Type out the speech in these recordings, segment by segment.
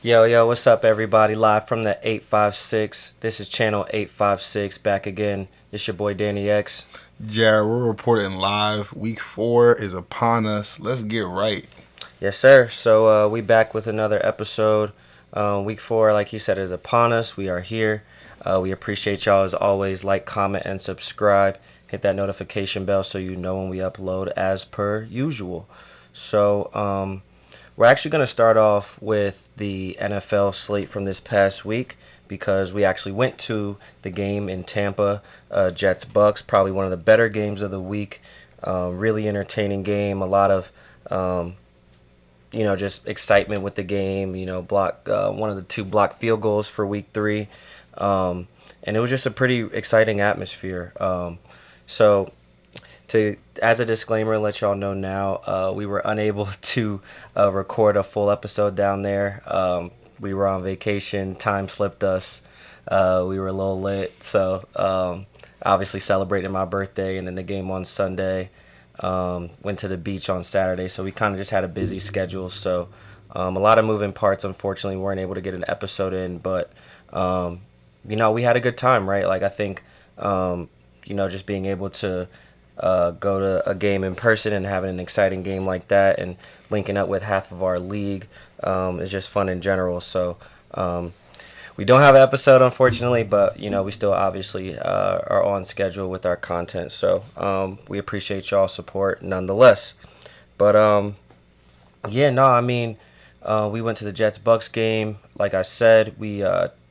Yo, yo, what's up, everybody? Live from the 856. This is channel 856 back again. It's your boy Danny X. Jared, we're reporting live. Week 4 is upon us. Let's get right. Yes, sir. So, we back with another episode. Week 4, like you said, is upon us. We are here. We appreciate y'all as always. Like, comment, and subscribe. Hit that notification bell so you know when we upload as per usual. So, we're actually going to start off with the NFL slate from this past week because we actually went to the game in Tampa, Jets Bucks, probably one of the better games of the week. Really entertaining game. A lot of just excitement with the game. One of the two blocked field goals for week 3, and it was just a pretty exciting atmosphere. So to as a disclaimer, let y'all know now, we were unable to record a full episode down there. We were on vacation. Time slipped us. We were a little lit, so obviously celebrating my birthday and then the game on Sunday. Went to the beach on Saturday, so we kind of just had a busy schedule. So a lot of moving parts. Unfortunately, weren't able to get an episode in, but we had a good time, right? Like I think just being able to go to a game in person and having an exciting game like that and linking up with half of our league is just fun in general. So we don't have an episode, unfortunately, but we still obviously are on schedule with our content. So we appreciate y'all's support nonetheless. But we went to the Jets Bucks game. Like I said, we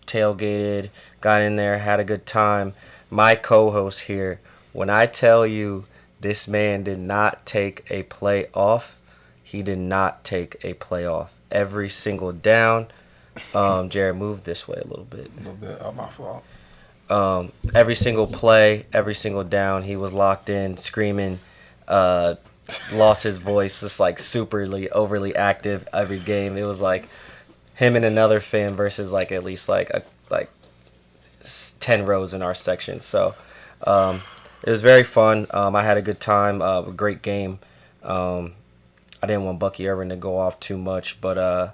tailgated, got in there, had a good time. My co-host here, when I tell you this man did not take a play off, he did not take a play off. Every single down. Jared, move this way a little bit. A little bit of my fault. Every single play, every single down, he was locked in, screaming, lost his voice, just like superly, overly active every game. It was like him and another fan versus like at least like 10 rows in our section. So it was very fun. I had a good time, a great game. I didn't want Bucky Irvin to go off too much, but I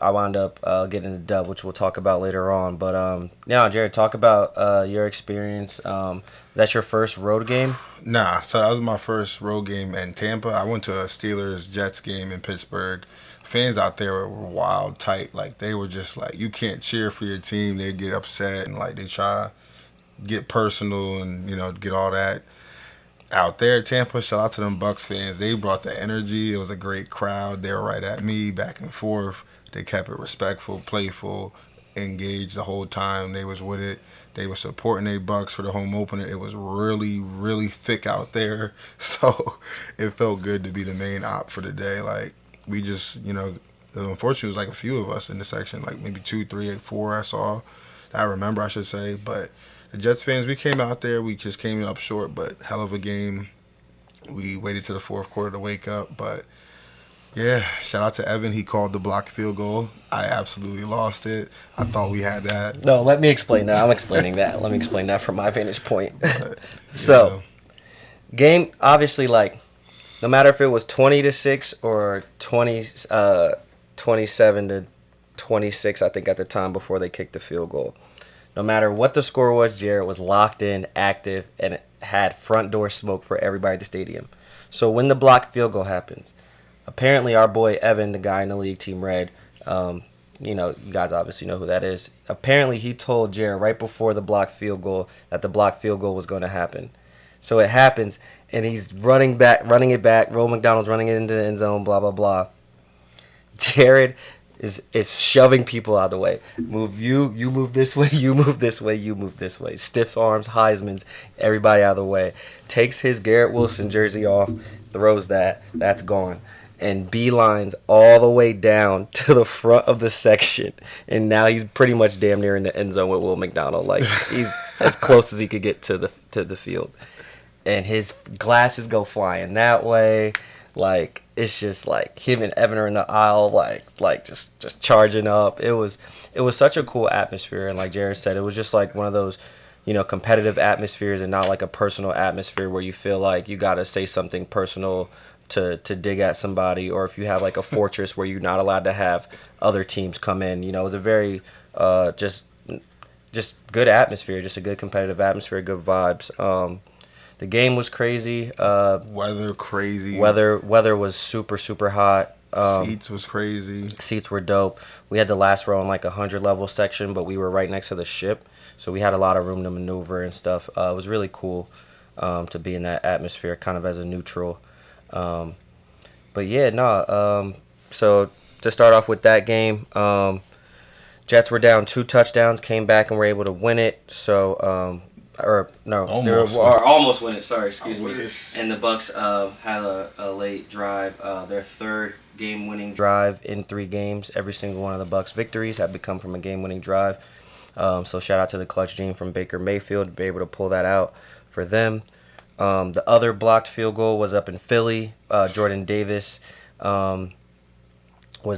wound up getting the dub, which we'll talk about later on. But Jared, talk about your experience. That's your first road game? Nah, so that was my first road game in Tampa. I went to a Steelers-Jets game in Pittsburgh. Fans out there were wild tight. Like, they were just like, you can't cheer for your team. They get upset and, like, they try to get personal and, get all that. Out there at Tampa, shout out to them Bucks fans. They brought the energy. It was a great crowd. They were right at me, back and forth. They kept it respectful, playful, engaged the whole time. They was with it. They were supporting their Bucks for the home opener. It was really, really thick out there. So it felt good to be the main op for the day. Like, we just, unfortunately, it was like a few of us in the section, like maybe 2, 3, 4 I saw. I remember, I should say. But the Jets fans, we came out there. We just came up short, but hell of a game. We waited to the fourth quarter to wake up. But, yeah, shout out to Evan. He called the blocked field goal. I absolutely lost it. I thought we had that. No, let me explain that. I'm explaining that. Let me explain that from my vantage point. But, So, game, obviously, like, no matter if it was 20-6 or 27-26, I think at the time before they kicked the field goal. No matter what the score was, Jared was locked in, active, and had front door smoke for everybody at the stadium. So when the blocked field goal happens, apparently our boy Evan, the guy in the league, Team Red, you guys obviously know who that is. Apparently he told Jared right before the blocked field goal that the blocked field goal was going to happen. So it happens, and he's running it back. Roll McDonald's running it into the end zone, blah, blah, blah. Jared is shoving people out of the way. You move this way, you move this way, you move this way. Stiff arms, Heisman's, everybody out of the way. Takes his Garrett Wilson jersey off, throws that's gone. And beelines all the way down to the front of the section. And now he's pretty much damn near in the end zone with Will McDonald. Like, he's as close as he could get to the field. And his glasses go flying that way. Like, it's just like him and Evan are in the aisle, like just charging up. It was such a cool atmosphere, and like Jared said, it was just like one of those, competitive atmospheres and not like a personal atmosphere where you feel like you gotta say something personal to dig at somebody, or if you have like a fortress where you're not allowed to have other teams come in. You know, it was a very just good atmosphere, just a good competitive atmosphere, good vibes. The game was crazy. Weather crazy. Weather was super hot. Seats was crazy. Seats were dope. We had the last row in like 100 level section, but we were right next to the ship, so we had a lot of room to maneuver and stuff. It was really cool to be in that atmosphere, kind of as a neutral. But yeah, no. So to start off with that game, Jets were down 2 touchdowns, came back and were able to win it. So or no, almost win it. Sorry, excuse me. And the Bucks had a late drive, their third game-winning drive in 3 games. Every single one of the Bucks' victories have become from a game-winning drive. So shout out to the clutch gene from Baker Mayfield to be able to pull that out for them. The other blocked field goal was up in Philly. Jordan Davis was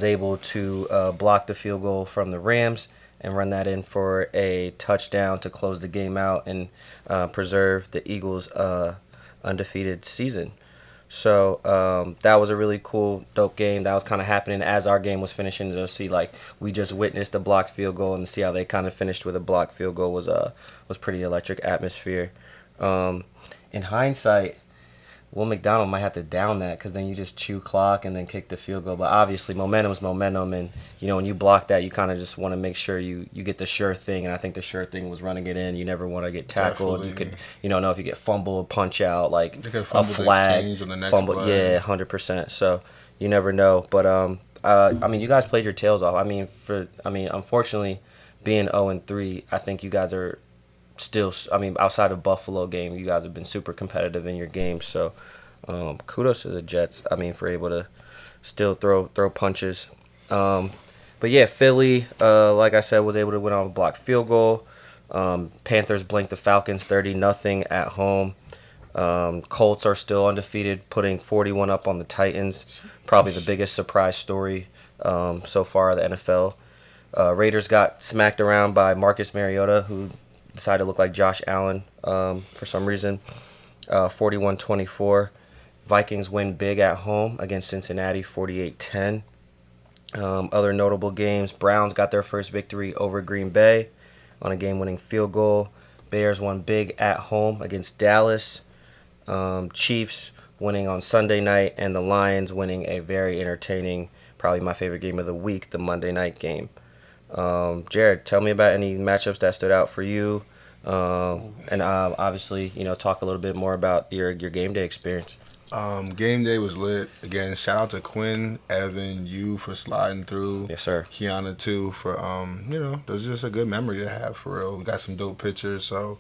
able to block the field goal from the Rams and run that in for a touchdown to close the game out and preserve the Eagles' undefeated season. So that was a really cool, dope game. That was kind of happening as our game was finishing. To see, like, we just witnessed a blocked field goal, and to see how they kind of finished with a blocked field goal was pretty electric atmosphere. In hindsight, Will McDonald might have to down that, because then you just chew clock and then kick the field goal. But obviously, momentum is momentum, and when you block that, you kind of just want to make sure you get the sure thing. And I think the sure thing was running it in. You never want to get tackled. Definitely. You could know if you get fumbled, punch out, like a flag, fumble. Play. Yeah, 100%. So you never know. But I mean, you guys played your tails off. Unfortunately, being 0-3, I think you guys are still, outside of Buffalo game, you guys have been super competitive in your games. So kudos to the Jets, for able to still throw punches. But yeah, Philly, like I said, was able to win on a blocked field goal. Panthers blanked the Falcons 30-0 at home. Colts are still undefeated, putting 41 up on the Titans. Probably the biggest surprise story so far of the NFL. Raiders got smacked around by Marcus Mariota, who decided to look like Josh Allen for some reason. 41-24. Vikings win big at home against Cincinnati, 48-10. Other notable games, Browns got their first victory over Green Bay on a game-winning field goal. Bears won big at home against Dallas. Chiefs winning on Sunday night, and the Lions winning a very entertaining, probably my favorite game of the week, the Monday night game. Jared, tell me about any matchups that stood out for you, and obviously, talk a little bit more about your game day experience. Game day was lit. Again, shout out to Quinn, Evan, you for sliding through. Yes, sir. Kiana too for there's just a good memory to have for real. We got some dope pictures, so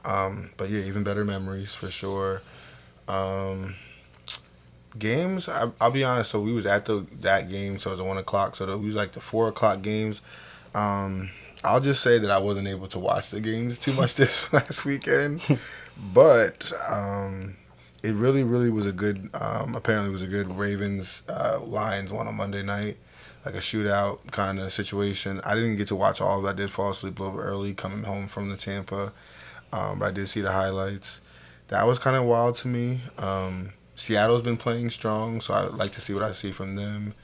but yeah, even better memories for sure. Games, I'll be honest. So we was at that game, so it was at 1:00. So we was like the 4:00 games. I'll just say that I wasn't able to watch the games too much this last weekend, but it really was a good. Apparently, it was a good Ravens Lions one on Monday night, like a shootout kind of situation. I didn't get to watch all of it. I did fall asleep a little early coming home from the Tampa, but I did see the highlights. That was kind of wild to me. Seattle's been playing strong, so I'd like to see what I see from them.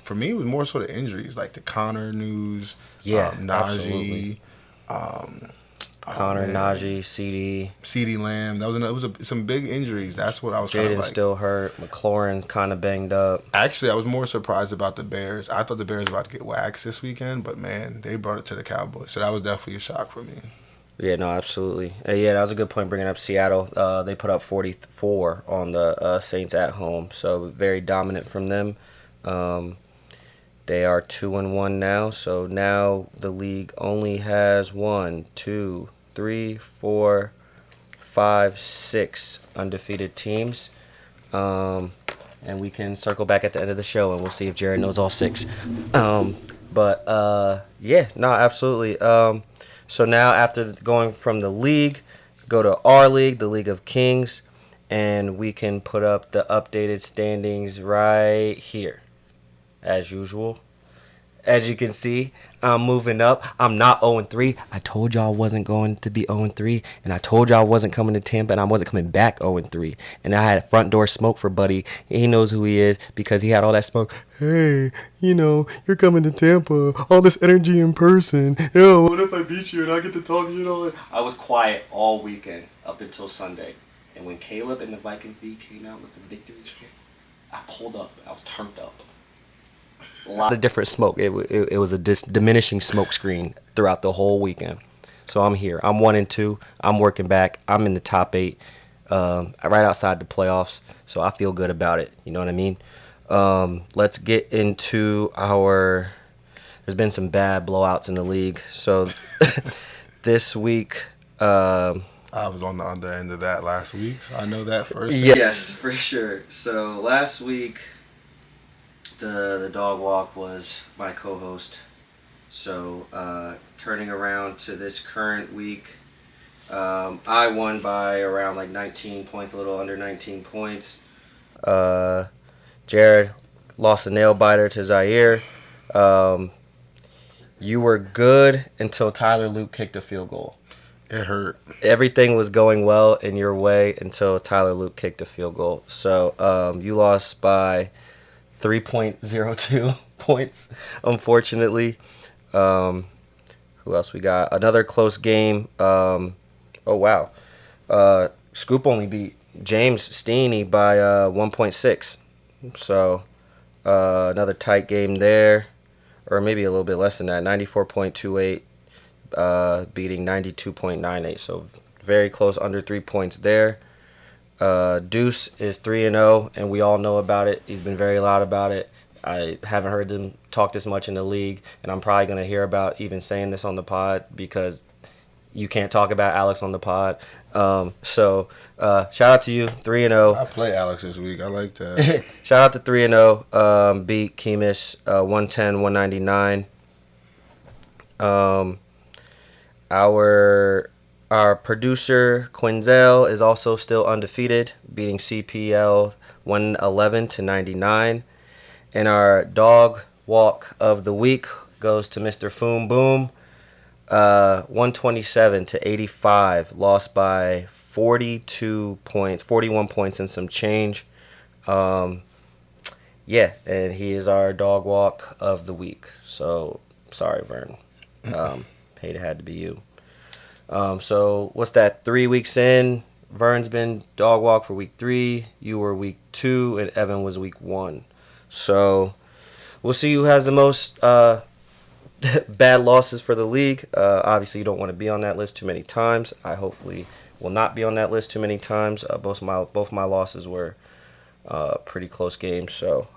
For me, it was more sort of injuries, like the Connor news, Najee, absolutely. Connor, Najee, CeeDee Lamb. That was some big injuries. That's what I was kind of like. Jaden's still hurt. McLaurin kind of banged up. Actually, I was more surprised about the Bears. I thought the Bears were about to get waxed this weekend, but man, they brought it to the Cowboys. So that was definitely a shock for me. Yeah, no, absolutely. Yeah, that was a good point bringing up Seattle. They put up 44 on the Saints at home, so very dominant from them. They are 2-1 now, so now the league only has 1, 2, 3, 4, 5, 6 undefeated teams. And we can circle back at the end of the show and we'll see if Jared knows all 6. Yeah, no, absolutely. So now after going from the league, go to our league, the League of Kings, and we can put up the updated standings right here, as usual. As you can see, I'm moving up. I'm not 0-3. I told y'all I wasn't going to be 0-3, and I told y'all I wasn't coming to Tampa, and I wasn't coming back 0-3. And I had front door smoke for Buddy. He knows who he is because he had all that smoke. Hey, you're coming to Tampa. All this energy in person. Yo, what if I beat you and I get to talk to you and all that? I was quiet all weekend up until Sunday. And when Caleb and the Vikings D came out with the victory, I pulled up. I was turned up. A lot of different smoke. It was a diminishing smoke screen throughout the whole weekend. So I'm here. I'm 1-2. I'm working back. I'm in the top 8, right outside the playoffs. So I feel good about it. You know what I mean? Let's get into our. There's been some bad blowouts in the league. So this week. I was on the under end of that last week, so I know that first. Yes, for sure. So last week. The dog walk was my co-host. So turning around to this current week, I won by around like 19 points, a little under 19 points. Jared lost a nail biter to Zaire. You were good until Tyler Luke kicked a field goal. It hurt. Everything was going well in your way until Tyler Luke kicked a field goal. So you lost by 3.02 points, unfortunately. Who else we got? Another close game. Oh, wow. Scoop only beat James Steeney by 1.6. So another tight game there. Or maybe a little bit less than that. 94.28 beating 92.98. So very close, under 3 points there. Deuce is 3-0, and we all know about it. He's been very loud about it. I haven't heard them talk this much in the league, and I'm probably going to hear about even saying this on the pod because you can't talk about Alex on the pod. So shout out to you, 3-0. I play Alex this week. I like that. Shout out to 3-0. Beat Kemis 110-199. Our producer, Quinzel, is also still undefeated, beating CPL 111-99. And our dog walk of the week goes to Mr. Foom Boom, 127-85, lost by 42 points, 41 points and some change. Yeah, and he is our dog walk of the week. So, sorry, Vern. Hate it had to be you. So what's that? 3 weeks in, Vern's been dog walk for week 3. You were week 2, and Evan was week 1. So we'll see who has the most bad losses for the league. Obviously, you don't want to be on that list too many times. I hopefully will not be on that list too many times. Both my losses were pretty close games. So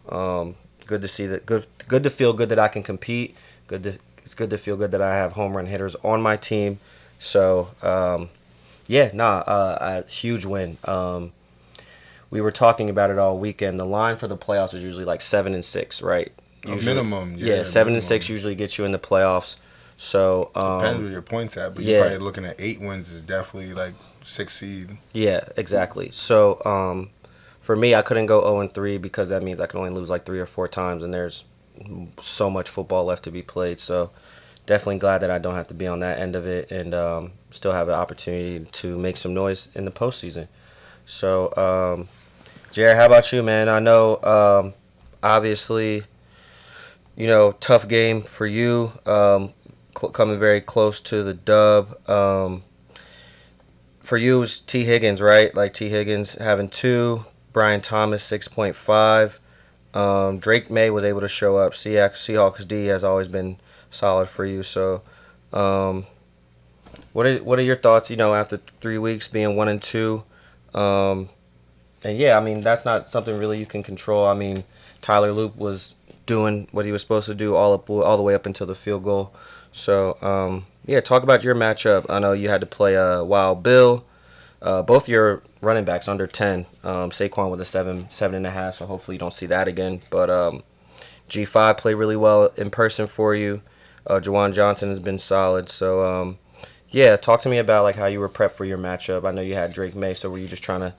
good to see that. Good to feel good that I can compete. It's good to feel good that I have home run hitters on my team. So, a huge win. We were talking about it all weekend. The line for the playoffs is usually like 7-6, right? Usually, minimum. Yeah, 7-6 usually gets you in the playoffs. So depends where your points at, but yeah. You're probably looking at 8 wins is definitely like 6 seed. Yeah, exactly. So for me, I couldn't go 0-3 because that means I can only lose like 3 or 4 times, and there's so much football left to be played. So definitely glad that I don't have to be on that end of it and still have an opportunity to make some noise in the postseason. So, Jared, how about you, man? I know, obviously, tough game for you, coming very close to the dub. For you, it was T. Higgins, right? Like T. Higgins having 2, Brian Thomas 6.5. Drake May was able to show up. Seahawks D has always been solid for you. So, what are your thoughts? After 3 weeks being 1-2, and yeah, I mean that's not something really you can control. I mean, Tyler Luke was doing what he was supposed to do all the way up until the field goal. So, talk about your matchup. I know you had to play Wild Bill. Both your running backs under 10. Saquon with a 7.5. So hopefully you don't see that again. But G5 played really well in person for you. Juwan Johnson has been solid. So, talk to me about like how you were prepped for your matchup. I know you had Drake May, so were you just trying to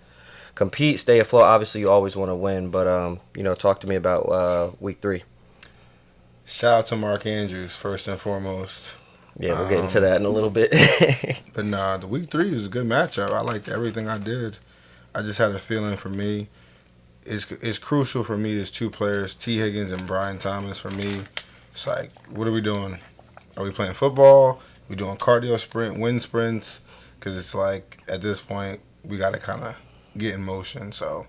compete, stay afloat? Obviously, you always want to win, but talk to me about week 3. Shout out to Mark Andrews first and foremost. Yeah, we'll get into that in a little bit. But nah, the week 3 is a good matchup. I liked everything I did. I just had a feeling for me. It's crucial for me. There's 2 players, T. Higgins and Brian Thomas. For me, it's like, what are we doing? Are we playing football? We doing cardio sprint, wind sprints? Because it's like at this point we got to kind of get in motion. So,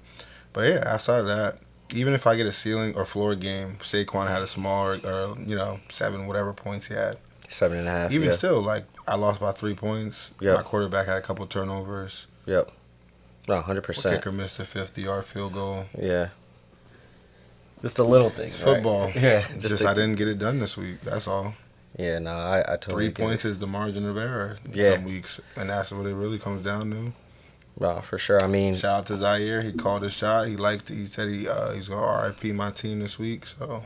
but yeah, outside of that, even if I get a ceiling or floor game, Saquon had a small or 7 whatever points he had. 7.5. Even yeah. still, like I lost by 3 points. Yep. My quarterback had a couple turnovers. Yep. No, My 100%. kicker missed a 50-yard field goal. Yeah. Just the little things. It's football. Right? Yeah. Just I didn't get it done this week. That's all. Yeah, no, I totally 3 points is the margin of error some weeks, and that's what it really comes down to. No, for sure. I mean, shout out to Zaire. He called his shot. He liked it. He said he's gonna RIP my team this week. So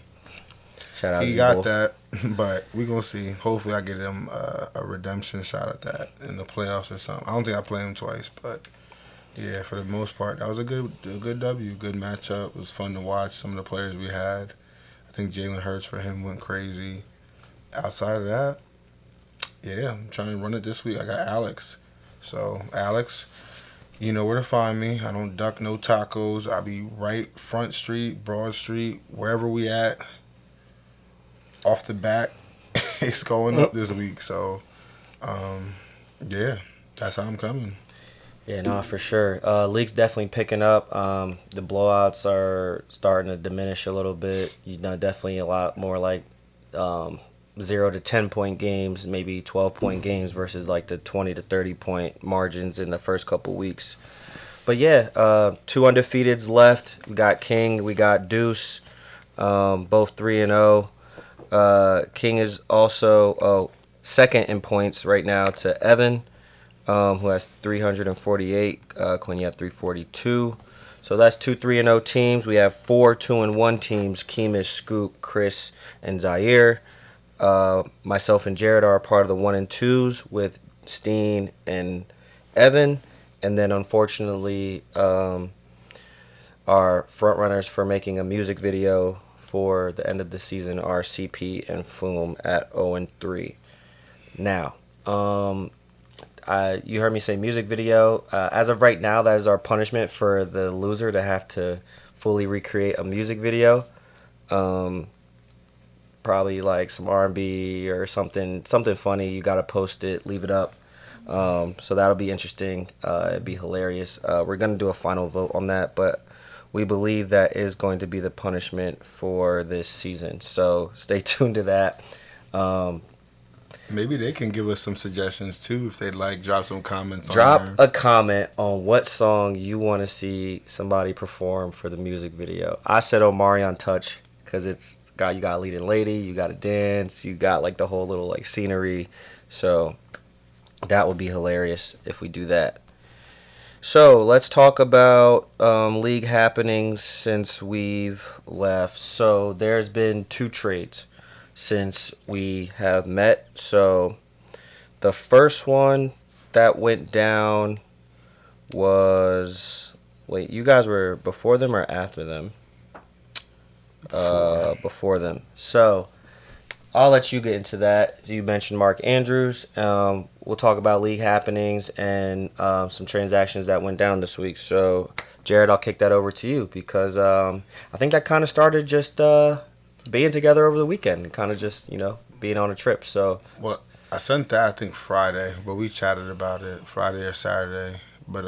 shout out. He got that, but we gonna see. Hopefully, I get him a redemption shot at that in the playoffs or something. I don't think I play him twice, but yeah, for the most part, that was a good W, good matchup. It was fun to watch some of the players we had. I think Jalen Hurts for him went crazy. Outside of that, yeah, I'm trying to run it this week. I got Alex. So, Alex, you know where to find me. I don't duck no tacos. I'll be right front street, Broad Street, wherever we at. Off the bat, it's going up this week. So, yeah, that's how I'm coming. Yeah, no, for sure. League's definitely picking up. The blowouts are starting to diminish a little bit. Definitely a lot more like 0 to 10 point games, maybe 12-point games versus like the 20 to 30-point margins in the first couple weeks. But yeah, 2 undefeateds left. We got King, we got Deuce, both 3-0. King is also second in points right now to Evan, who has 348. Quinn, you have 342. So that's 2 3-0 teams. We have 4 2-1 teams: Keemish, Scoop, Chris, and Zaire. Myself and Jared are a part of the 1 and 2s with Steen and Evan. And then, unfortunately, our front runners for making a music video for the end of the season are CP and Foom at 0 and 3. Now, you heard me say music video. As of right now, that is our punishment for the loser to have to fully recreate a music video. Probably like some R&B or something funny. You got to post it, leave it up. So that'll be interesting. It'd be hilarious. We're going to do a final vote on that, but we believe that is going to be the punishment for this season. So stay tuned to that. Maybe they can give us some suggestions too if they'd like. Drop some comments. Drop a comment on what song you want to see somebody perform for the music video. I said Omarion Touch because you got a leading lady, you got to dance, you got like the whole little like scenery. So that would be hilarious if we do that. So let's talk about league happenings since we've left. So there's been 2 trades since we have met. So the first one that went down was... Wait, you guys were before them or after them? Before them. So I'll let you get into that. You mentioned Mark Andrews. We'll talk about league happenings and some transactions that went down this week. So, Jared, I'll kick that over to you because I think that kind of started just being together over the weekend, kind of just, being on a trip. So, well, I sent that, I think, Friday, but we chatted about it Friday or Saturday. But,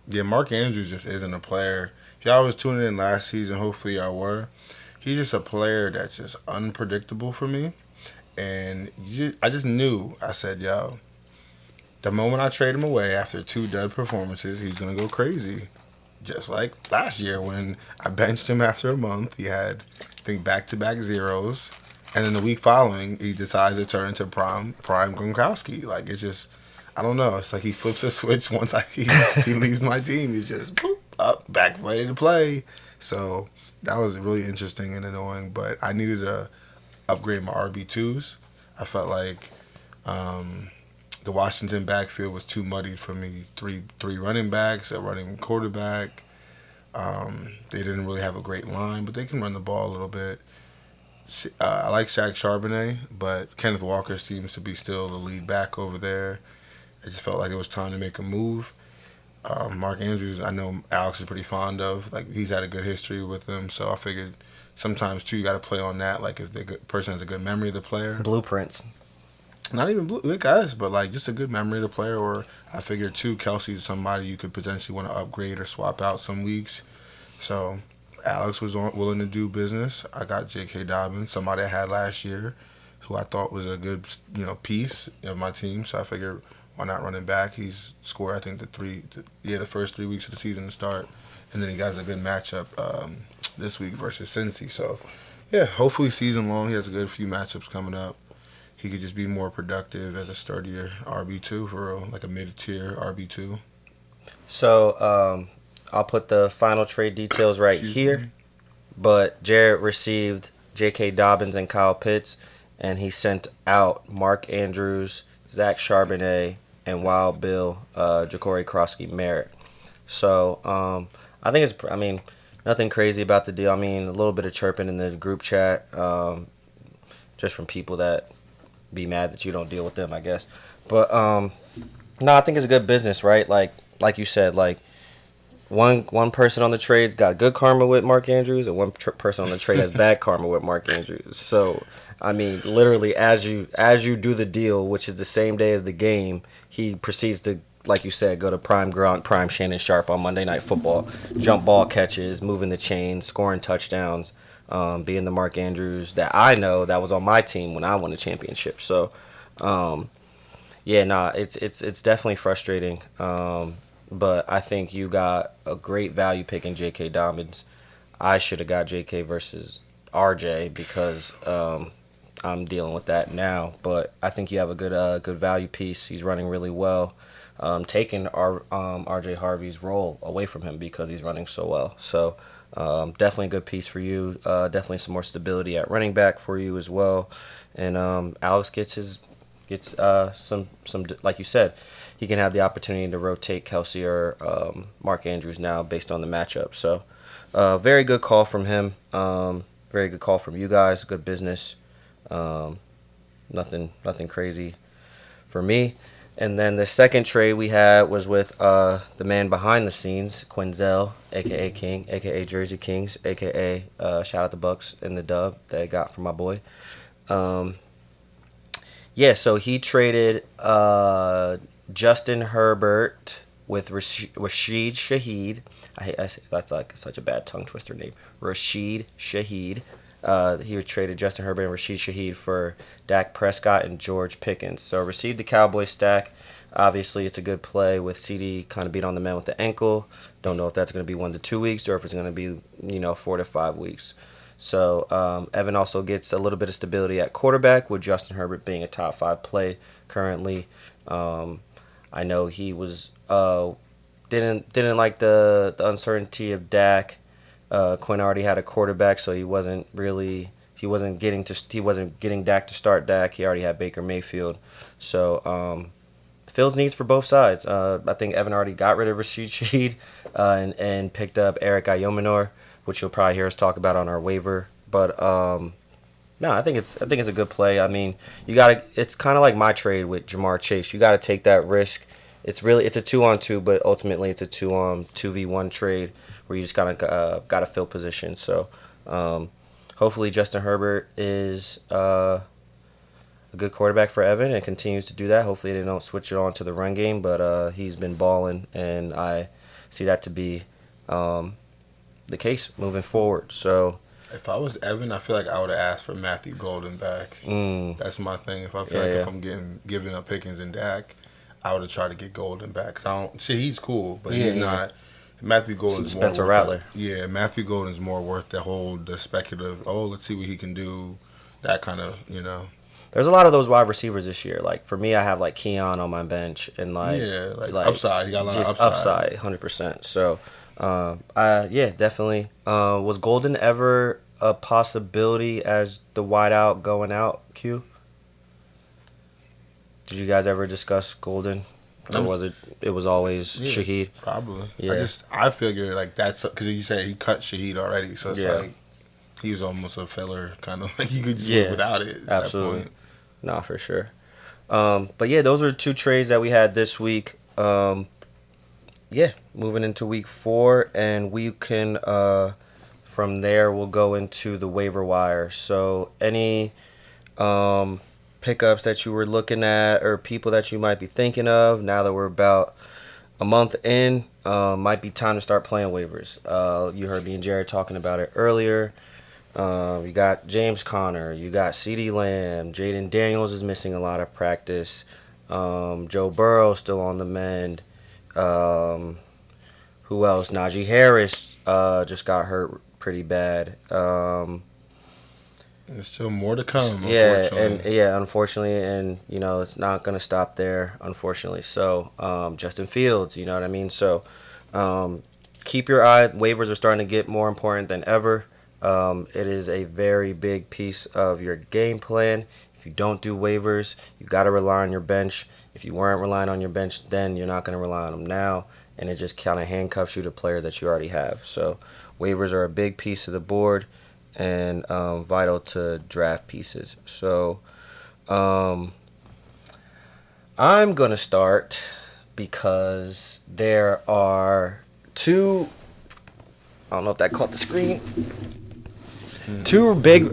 yeah, Mark Andrews just isn't a player. If y'all was tuning in last season, hopefully y'all were. He's just a player that's just unpredictable for me. And I just knew, I said, yo, the moment I trade him away after 2 dud performances, he's going to go crazy. Just like last year when I benched him after a month. He had, I think, back-to-back zeros. And then the week following, he decides to turn into prime Gronkowski. Like, it's just, I don't know. It's like he flips a switch once he leaves my team. He's just, boop, up, back, ready to play. So that was really interesting and annoying, but I needed to upgrade my RB2s. I felt like the Washington backfield was too muddied for me. Three running backs, a running quarterback. They didn't really have a great line, but they can run the ball a little bit. I like Shaq Charbonnet, but Kenneth Walker seems to be still the lead back over there. I just felt like it was time to make a move. Mark Andrews, I know Alex is pretty fond of. Like, he's had a good history with him, so I figured sometimes too you got to play on that. Like, if the person has a good memory of the player, Blueprints. not even guys, but like just a good memory of the player. Or I figured too, Kelsey's somebody you could potentially want to upgrade or swap out some weeks. So Alex was willing to do business. I got J.K. Dobbins, somebody I had last year, who I thought was a good piece of my team. So I figured why not run him back? He's scored I think the first 3 weeks of the season to start, and then he got a good matchup this week versus Cincy. So yeah, hopefully season long he has a good few matchups coming up. He could just be more productive as a sturdier RB2 for real, like a mid-tier RB2. So I'll put the final trade details right here. But Jared received J.K. Dobbins and Kyle Pitts, and he sent out Mark Andrews, Zach Charbonnet, and Wild Bill, Ja'Cory Krosky-Merritt. So I think nothing crazy about the deal. I mean, a little bit of chirping in the group chat, just from people that be mad that you don't deal with them, I guess. But no, I think it's a good business, right? Like you said, like one person on the trade got good karma with Mark Andrews, and one person on the trade has bad karma with Mark Andrews. So I mean, literally, as you do the deal, which is the same day as the game, he proceeds to, like you said, go to prime Gronk, prime Shannon Sharp on Monday Night Football, jump ball catches, moving the chains, scoring touchdowns. Being the Mark Andrews that I know that was on my team when I won the championship. So, it's definitely frustrating. But I think you got a great value pick in J.K. Dobbins. I should have got J.K. versus R.J. because I'm dealing with that now. But I think you have a good value piece. He's running really well. Taking R.J. Harvey's role away from him because he's running so well. So. Definitely a good piece for you. Definitely some more stability at running back for you as well. And Alex gets some like you said, he can have the opportunity to rotate Kelsey or Mark Andrews now based on the matchup. So very good call from him. Very good call from you guys. Good business. Nothing crazy for me. And then the second trade we had was with the man behind the scenes, Quinzel, a.k.a. King, a.k.a. Jersey Kings, a.k.a. Shout out the Bucks and the dub that I got from my boy. So he traded Justin Herbert with Rashid Shaheed. That's like such a bad tongue twister name. Rashid Shaheed. He traded Justin Herbert and Rashid Shaheed for Dak Prescott and George Pickens. So received the Cowboys stack. Obviously, it's a good play with CD kind of beat on the man with the ankle. Don't know if that's going to be 1 to 2 weeks or if it's going to be 4 to 5 weeks. So Evan also gets a little bit of stability at quarterback with Justin Herbert being a top 5 play currently. I know he was didn't like the uncertainty of Dak. Quinn already had a quarterback, so he wasn't getting Dak to start Dak. He already had Baker Mayfield, so Fields needs for both sides. I think Evan already got rid of Rashid Shaheed and picked up Eric Ayominor, which you'll probably hear us talk about on our waiver. But no, I think it's a good play. I mean, it's kind of like my trade with Jamar Chase. You got to take that risk. It's a 2-on-2, but ultimately it's a 2v1 trade where you just kind of got to fill position. So hopefully Justin Herbert is a good quarterback for Evan and continues to do that. Hopefully they don't switch it on to the run game, but he's been balling, and I see that to be the case moving forward. So if I was Evan, I feel like I would have asked for Matthew Golden back. That's my thing. If I feel if I'm giving up Pickens and Dak, I would have tried to get Golden back. He's cool, but he's not. Matthew Golden's more Spencer Rattler. Matthew Golden's more worth the speculative. Oh, let's see what he can do. That kind of, There's a lot of those wide receivers this year. Like for me, I have like Keon on my bench and like upside. He got a lot of upside, 100%. So, definitely. Was Golden ever a possibility as the wideout going out? Q. Did you guys ever discuss Golden? Or was it was always Shaheed? Probably. Yeah. I figured like that's because you said he cut Shaheed already, so it's like He was almost a filler, kind of like you could just live Yeah, without it at that absolutely. point. Nah, for sure. But yeah, those are two trades that we had this week. Yeah, moving into week 4, and we can from there we'll go into the waiver wire. So any pickups that you were looking at or people that you might be thinking of now that we're about a month in, might be time to start playing waivers. You heard me and Jared talking about it earlier. You got James Conner, you got CeeDee Lamb, Jaden Daniels is missing a lot of practice. Joe Burrow still on the mend. Um, who else? Najee Harris just got hurt pretty bad. There's still more to come, Yeah, and unfortunately. yeah, unfortunately, and it's not gonna stop there, unfortunately. So, Justin Fields, you know what I mean. So, um, keep your eye. Waivers are starting to get more important than ever. It is a very big piece of your game plan. If you don't do waivers, you got to rely on your bench. If you weren't relying on your bench, then you're not going to rely on them now, and it just kind of handcuffs you to players that you already have. So, waivers are a big piece of the board and vital to draft pieces. So um, I'm going to start because there are two, I don't know if that caught the screen, two big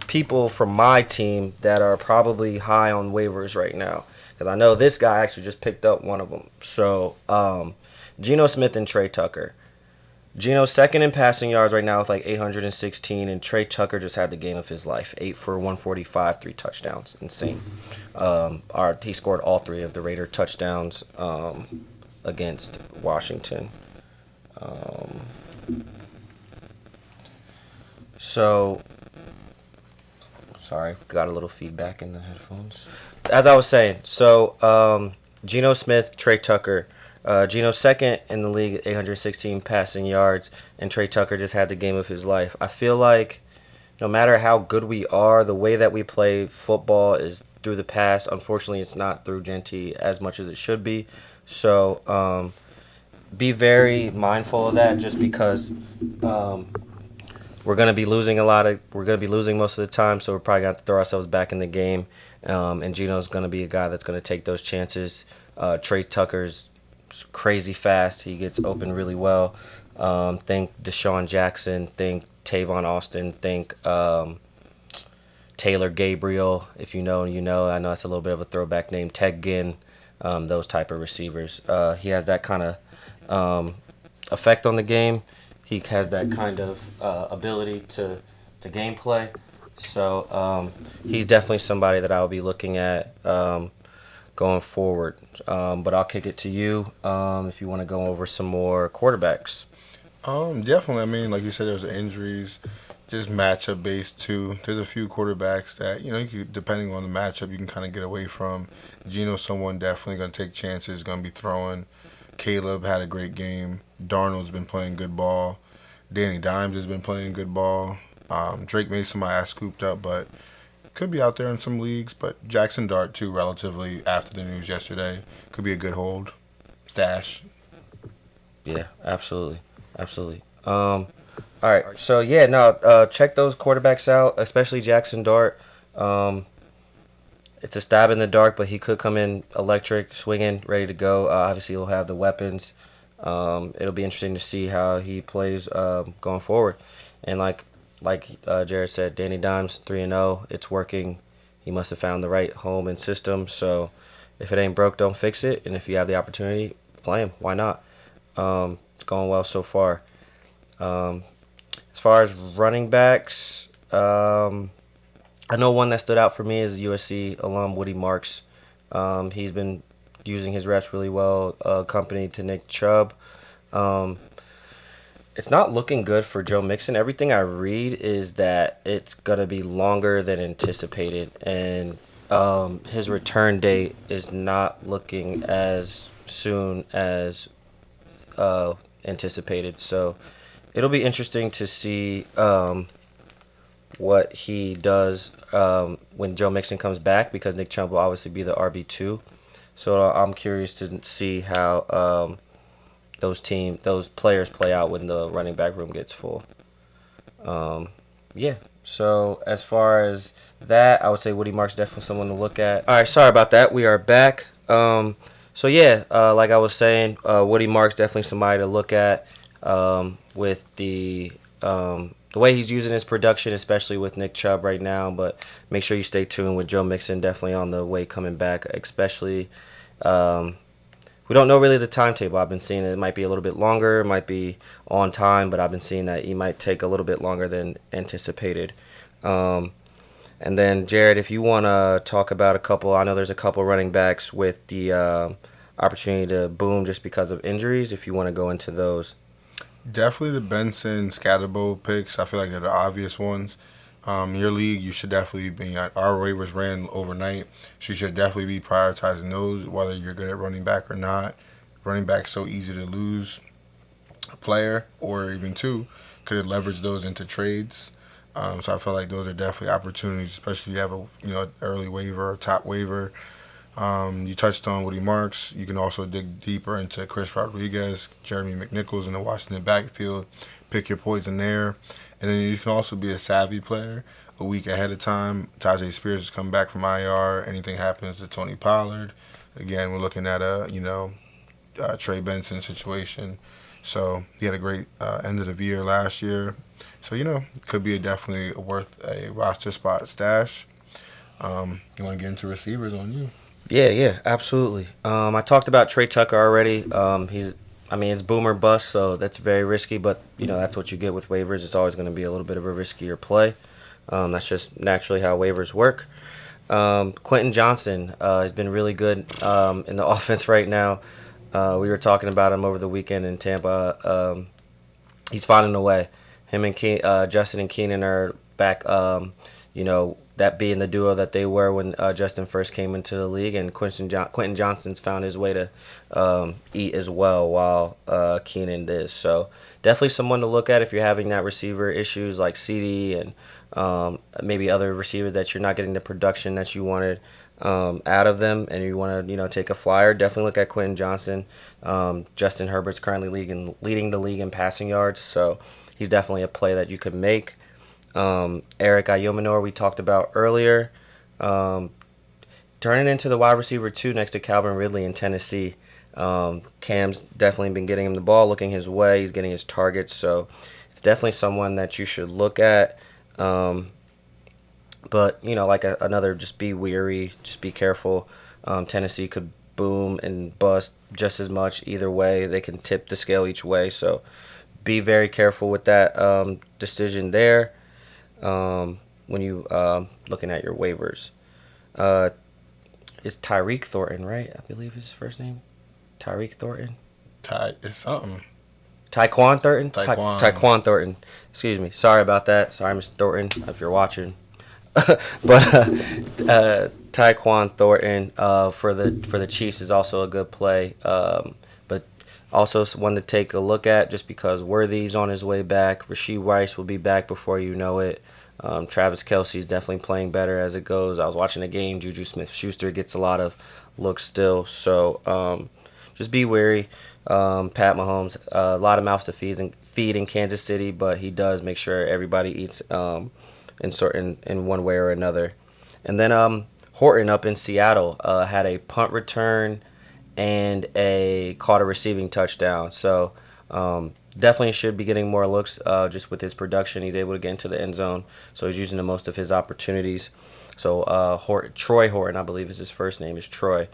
people from my team that are probably high on waivers right now. Because I know this guy actually just picked up one of them. So Geno Smith and Trey Tucker. Geno's second in passing yards right now with like 816, and Trey Tucker just had the game of his life. 8 for 145, 3 touchdowns. Insane. He scored all 3 of the Raider touchdowns against Washington. Um, so, sorry, got a little feedback in the headphones. As I was saying, so Geno Smith, Trey Tucker. Geno's second in the league, 816 passing yards, and Trey Tucker just had the game of his life. I feel like no matter how good we are, the way that we play football is through the pass. Unfortunately, it's not through Genty as much as it should be. So be very mindful of that just because we're going to be losing we're going to be losing most of the time, so we're probably going to have to throw ourselves back in the game. And Geno's going to be a guy that's going to take those chances. Trey Tucker's crazy fast. He gets open really well. Think Deshaun Jackson. Think Tavon Austin. Think Taylor Gabriel. If you know, you know. I know that's a little bit of a throwback name. Ted Ginn. Those type of receivers. He has that kind of effect on the game. He has that kind of ability to gameplay. So he's definitely somebody that I'll be looking at going forward. But I'll kick it to you if you want to go over some more quarterbacks. Definitely. I mean, like you said, there's injuries, just matchup based too. There's a few quarterbacks that depending on the matchup, you can kind of get away from. Geno's someone definitely going to take chances, going to be throwing. Caleb had a great game. Darnold's been playing good ball. Danny Dimes has been playing good ball. Drake Mason, my ass scooped up, but could be out there in some leagues. But Jackson Dart, too, relatively after the news yesterday, could be a good hold. Stash. Yeah, absolutely, absolutely. All right, so yeah, no, check those quarterbacks out, especially Jackson Dart. It's a stab in the dark, but he could come in electric, swinging, ready to go. Obviously, he'll have the weapons. It'll be interesting to see how he plays going forward. And like Jared said, Danny Dimes 3-0. It's working. He must have found the right home and system. So if it ain't broke, don't fix it. And if you have the opportunity, play him. Why not? It's going well so far. As far as running backs, I know one that stood out for me is USC alum Woody Marks. He's been using his reps really well, accompanied to Nick Chubb. It's not looking good for Joe Mixon. Everything I read is that it's going to be longer than anticipated, and his return date is not looking as soon as anticipated. So it'll be interesting to see what he does when Joe Mixon comes back, because Nick Chubb will obviously be the RB2. So I'm curious to see how those players play out when the running back room gets full. Yeah. So as far as that, I would say Woody Marks definitely someone to look at. All right, sorry about that. We are back. So yeah, like I was saying, Woody Marks definitely somebody to look at with the way he's using his production, especially with Nick Chubb right now. But make sure you stay tuned with Joe Mixon, definitely on the way coming back, especially. Um, we don't know really the timetable. I've been seeing it might be a little bit longer, it might be on time, but I've been seeing that he might take a little bit longer than anticipated. Um, and then Jared, if you want to talk about a couple, I know there's a couple running backs with the opportunity to boom just because of injuries. If you want to go into those, Definitely the Benson Scatterbo picks. I feel like they're the obvious ones. Your league, you should definitely be. Our waivers ran overnight, so you should definitely be prioritizing those, whether you're good at running back or not. Running back's so easy to lose a player or even two. Could leverage those into trades. So I feel like those are definitely opportunities, especially if you have a early waiver or top waiver. You touched on Woody Marks. You can also dig deeper into Chris Rodriguez, Jeremy McNichols in the Washington backfield. Pick your poison there. And then you can also be a savvy player a week ahead of time. Tajay Spears has come back from IR. Anything happens to Tony Pollard. Again, we're looking at Trey Benson situation. So he had a great end of the year last year. So, could be definitely worth a roster spot stash. You want to get into receivers on you. yeah, absolutely. I talked about Trey Tucker already. It's boomer bust, so that's very risky. But that's what you get with waivers. It's always going to be a little bit of a riskier play. That's just naturally how waivers work. Quentin Johnson has been really good in the offense right now. We were talking about him over the weekend in Tampa. He's finding a way. Him and Justin and Keenan are back. That being the duo that they were when Justin first came into the league, and Quentin Johnson's found his way to eat as well while Keenan is. So definitely someone to look at if you're having that receiver issues like CD and maybe other receivers that you're not getting the production that you wanted out of them, and you want to take a flyer. Definitely look at Quentin Johnson. Justin Herbert's currently leading the league in passing yards, so he's definitely a play that you could make. Eric Ayomanor we talked about earlier, turning into the wide receiver 2 next to Calvin Ridley in Tennessee. Cam's definitely been getting him the ball, looking his way. He's getting his targets, so it's definitely someone that you should look at. But another, just be weary, just be careful. Tennessee could boom and bust just as much either way. They can tip the scale each way, so be very careful with that decision there. When you looking at your waivers. It's Tyreek Thornton, right? I believe is his first name. Tyreek Thornton. It's something. Tyquan Thornton? Tyquan. Tyquan Thornton. Excuse me. Sorry about that. Sorry, Mr. Thornton, if you're watching. But Tyquan Thornton for the Chiefs is also a good play. But also one to take a look at just because Worthy's on his way back. Rashee Rice will be back before you know it. Travis Kelce's definitely playing better as it goes. I was watching a game. Juju Smith-Schuster gets a lot of looks still. So just be wary. Pat Mahomes, a lot of mouths to feed in Kansas City, but he does make sure everybody eats in one way or another. And then Horton up in Seattle had a punt return and caught a receiving touchdown. So definitely should be getting more looks just with his production. He's able to get into the end zone, so he's using the most of his opportunities. So Troy Horton, I believe is his first name, is Troy.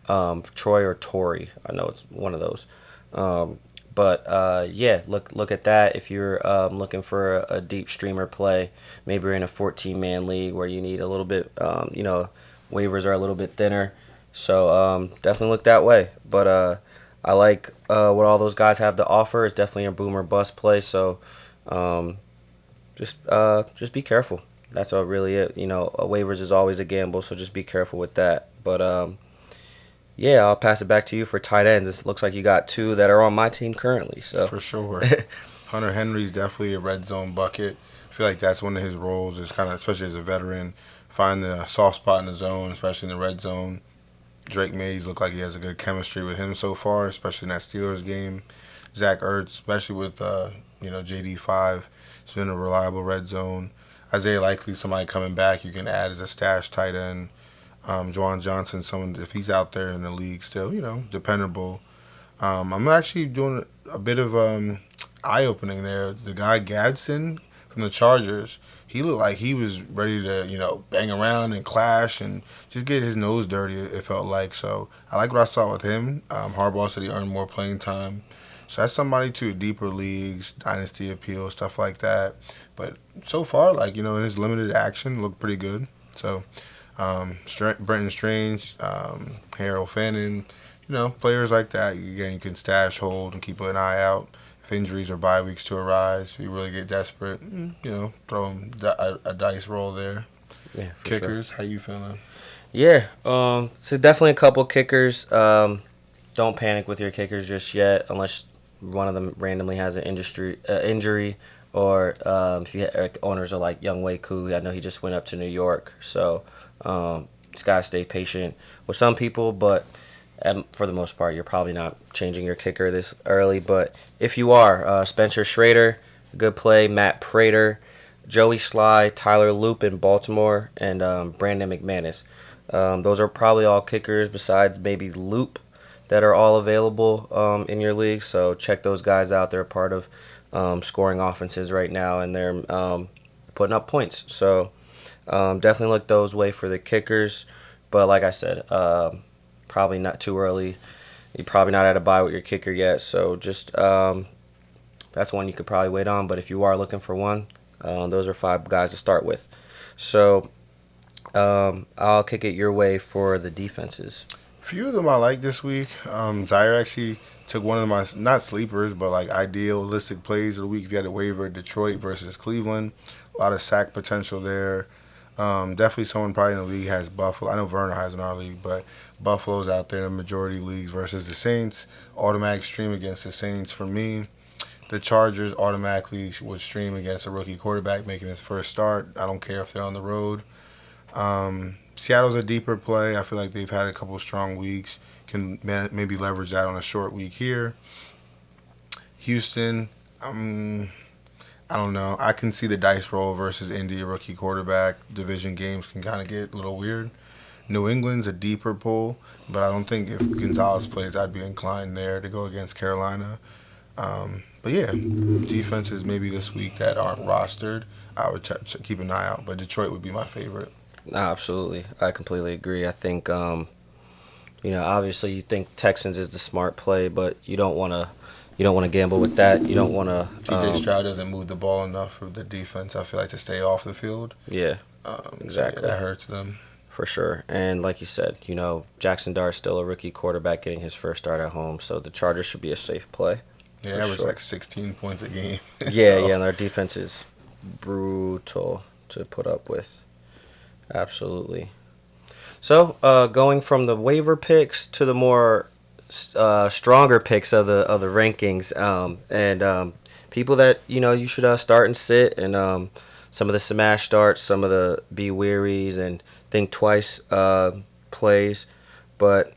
Troy or Tory. I know it's one of those. Look at that if you're looking for a deep streamer play. Maybe you're in a 14-man league where you need a little bit, waivers are a little bit thinner. So definitely look that way. But I like what all those guys have to offer. It's definitely a boomer bust play. So just be careful. That's all really it. Waivers is always a gamble, so just be careful with that. But I'll pass it back to you for tight ends. It looks like you got 2 that are on my team currently. So for sure, Hunter Henry's definitely a red zone bucket. I feel like that's one of his roles, is kind of, especially as a veteran, find the soft spot in the zone, especially in the red zone. Drake Mays look like he has a good chemistry with him so far, especially in that Steelers game. Zach Ertz, especially with JD5, it's been a reliable red zone. Isaiah Likely, somebody coming back, you can add as a stash tight end. Juwan Johnson, someone if he's out there in the league still, dependable. I'm actually doing a bit of eye opening there. The guy Gadsden from the Chargers, he looked like he was ready to bang around and clash and just get his nose dirty. It felt like so. I like what I saw with him. Harbaugh said he earned more playing time, so that's somebody to deeper leagues, dynasty appeal, stuff like that. But so far, in his limited action, looked pretty good. So Brenton Strange, Harold Fannin, players like that, again, you can stash, hold, and keep an eye out. If injuries or bye weeks to arise, if you really get desperate, throw them a dice roll there. Yeah, for Kickers, sure. how you feeling? Yeah, so definitely a couple kickers. Don't panic with your kickers just yet, unless one of them randomly has an injury, or if you owners are like Young Wei Koo. I know he just went up to New York, so just gotta stay patient with some people, but for the most part, you're probably not changing your kicker this early. But if you are, Spencer Schrader, good play. Matt Prater, Joey Sly, Tyler Loop in Baltimore, and Brandon McManus. Those are probably all kickers besides maybe Loop that are all available in your league. So check those guys out. They're a part of scoring offenses right now, and they're putting up points. So definitely look those way for the kickers. But like I said, probably not too early. You're probably not at a bye with your kicker yet. So just that's one you could probably wait on. But if you are looking for one, those are 5 guys to start with. So I'll kick it your way for the defenses. A few of them I like this week. Zaire actually took one of my, not sleepers, but like idealistic plays of the week. If you had a waiver, Detroit versus Cleveland. A lot of sack potential there. Definitely someone probably in the league has Buffalo. I know Werner has in our league, but Buffalo's out there in the majority leagues versus the Saints. Automatic stream against the Saints for me. The Chargers automatically would stream against a rookie quarterback making his first start. I don't care if they're on the road. Seattle's a deeper play. I feel like they've had a couple of strong weeks. Can maybe leverage that on a short week here. Houston, I don't know. I can see the dice roll versus Indy, a rookie quarterback. Division games can kind of get a little weird. New England's a deeper pull, but I don't think if Gonzalez plays, I'd be inclined there to go against Carolina. But yeah, defenses maybe this week that aren't rostered, I would keep an eye out. But Detroit would be my favorite. No, absolutely. I completely agree. I think, obviously you think Texans is the smart play, but you don't want to gamble with that. You don't want to. TJ Stroud doesn't move the ball enough for the defense, I feel like, to stay off the field. Yeah, exactly. So that hurts them. For sure. And like you said, Jackson Dart's still a rookie quarterback getting his first start at home, so the Chargers should be a safe play. Yeah, average like 16 points a game. Yeah, and their defense is brutal to put up with. Absolutely. So, going from the waiver picks to the more stronger picks of the rankings, and people that you should start and sit, and some of the smash starts, some of the be wearies and think twice plays. But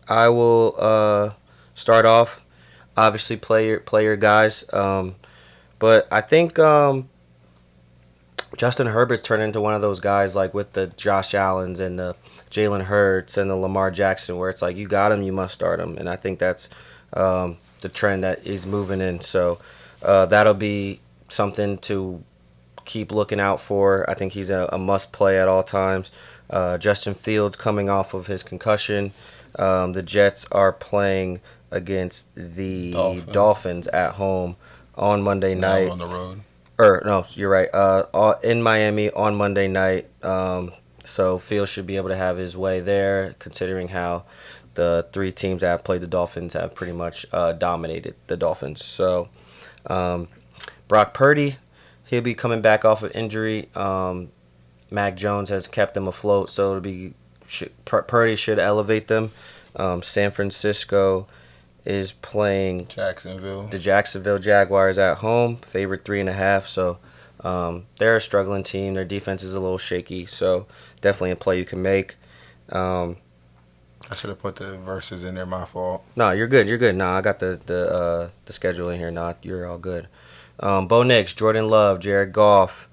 I will start off. Obviously, play your guys, but I think Justin Herbert's turned into one of those guys like with the Josh Allens and the Jalen Hurts and the Lamar Jackson, where it's like you got him, you must start him, and I think that's the trend that is moving in. So that'll be something to keep looking out for. I think he's a must play at all times. Justin Fields coming off of his concussion. The Jets are playing against the Dolphins at home on Monday night. On the road. No, you're right. In Miami on Monday night. So Fields should be able to have his way there, considering how the 3 teams that have played the Dolphins have pretty much dominated the Dolphins. So Brock Purdy, he'll be coming back off of injury. Mac Jones has kept them afloat, so Purdy should elevate them. San Francisco is playing the Jacksonville Jaguars at home, favorite 3.5. So they're a struggling team. Their defense is a little shaky, so definitely a play you can make. I should have put the verses in there. My fault. No, you're good. You're good. No, I got the schedule in here. No, you're all good. Bo Nix, Jordan Love, Jared Goff,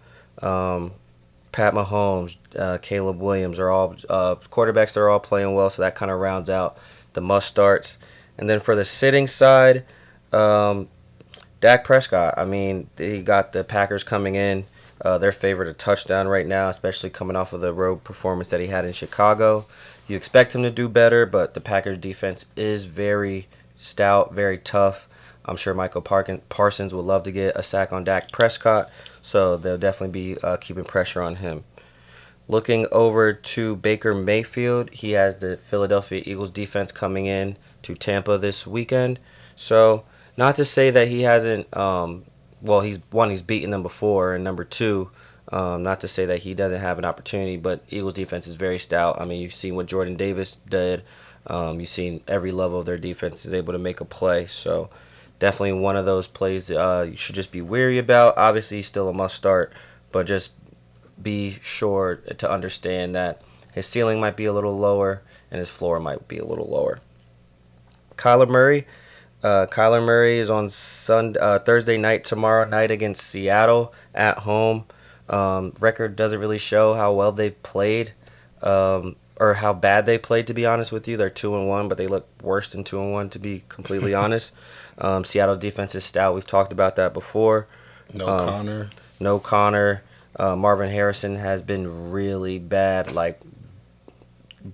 Pat Mahomes, Caleb Williams are all quarterbacks that are all playing well, so that kind of rounds out the must starts. And then for the sitting side, um, Dak Prescott. I mean, he got the Packers coming in. They're favored a touchdown right now, especially coming off of the road performance that he had in Chicago. You expect him to do better, but the Packers defense is very stout, very tough. I'm sure Michael Parsons would love to get a sack on Dak Prescott, so they'll definitely be keeping pressure on him. Looking over to Baker Mayfield, he has the Philadelphia Eagles defense coming in to Tampa this weekend. So, not to say that he hasn't, he's beaten them before, and number two, not to say that he doesn't have an opportunity, but Eagles defense is very stout. I mean, you've seen what Jordan Davis did. You've seen every level of their defense is able to make a play. So, definitely one of those plays you should just be wary about. Obviously, he's still a must start, but just be sure to understand that his ceiling might be a little lower and his floor might be a little lower. Kyler Murray. Kyler Murray is on Thursday night, tomorrow night against Seattle at home. Record doesn't really show how well they played or how bad they played, to be honest with you. They're 2-1, but they look worse than 2-1, to be completely honest. Seattle's defense is stout. We've talked about that before. No Connor. Marvin Harrison has been really bad, like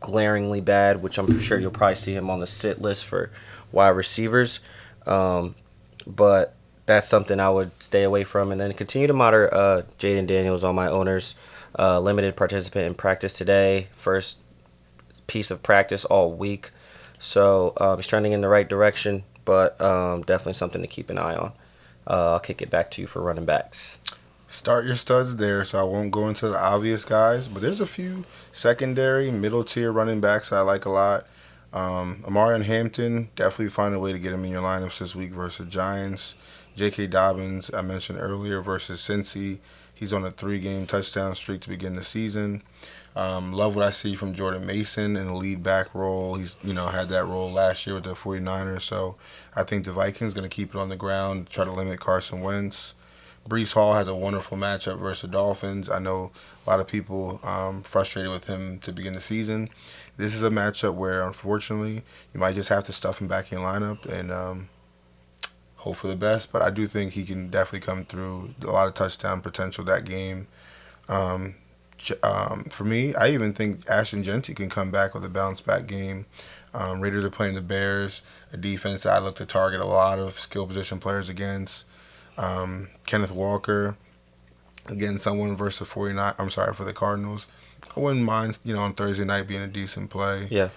glaringly bad, which I'm sure you'll probably see him on the sit list for wide receivers. But that's something I would stay away from. And then continue to monitor Jaden Daniels on my owners. Limited participant in practice today. First piece of practice all week. So he's trending in the right direction, but definitely something to keep an eye on. I'll kick it back to you for running backs. Start your studs there, so I won't go into the obvious guys, but there's a few secondary, middle tier running backs I like a lot. Amarian Hampton, definitely find a way to get him in your lineups this week versus Giants. J.K. Dobbins, I mentioned earlier, versus Cincy. He's on a 3-game touchdown streak to begin the season. Love what I see from Jordan Mason in the lead back role. He's had that role last year with the 49ers, so I think the Vikings going to keep it on the ground, try to limit Carson Wentz. Breece Hall has a wonderful matchup versus the Dolphins. I know a lot of people frustrated with him to begin the season. This is a matchup where, unfortunately, you might just have to stuff him back in your lineup and hope for the best. But I do think he can definitely come through. A lot of touchdown potential that game. For me, I even think Ashton Genty can come back with a bounce-back game. Raiders are playing the Bears, a defense that I look to target a lot of skill position players against. Kenneth Walker, again, someone versus for the Cardinals. I wouldn't mind, on Thursday night being a decent play. Yeah.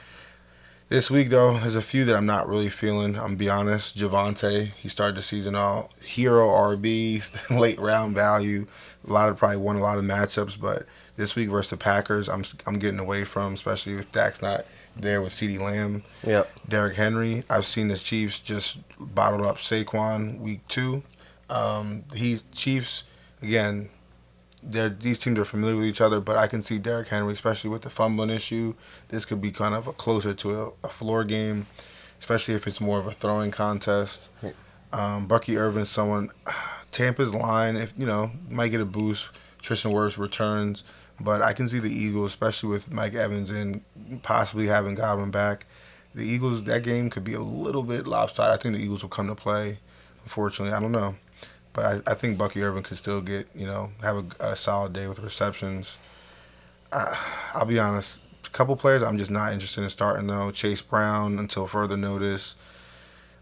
This week, though, there's a few that I'm not really feeling. I'm going to be honest. Javonte, he started the season all hero RB, late round value. Probably won a lot of matchups, but this week versus the Packers, I'm getting away from, especially if Dak's not there with CeeDee Lamb. Yep. Derrick Henry, I've seen the Chiefs just bottled up Saquon week 2. Chiefs, again, these teams are familiar with each other, but I can see Derrick Henry, especially with the fumbling issue, this could be kind of closer to a floor game, especially if it's more of a throwing contest. Bucky Irvin's someone, Tampa's line, might get a boost. Tristan Wirfs returns, but I can see the Eagles, especially with Mike Evans and possibly having Godwin back. The Eagles, that game could be a little bit lopsided. I think the Eagles will come to play. Unfortunately, I don't know. But I think Bucky Irvin could still get, have a solid day with receptions. I'll be honest, a couple players I'm just not interested in starting, though. Chase Brown, until further notice.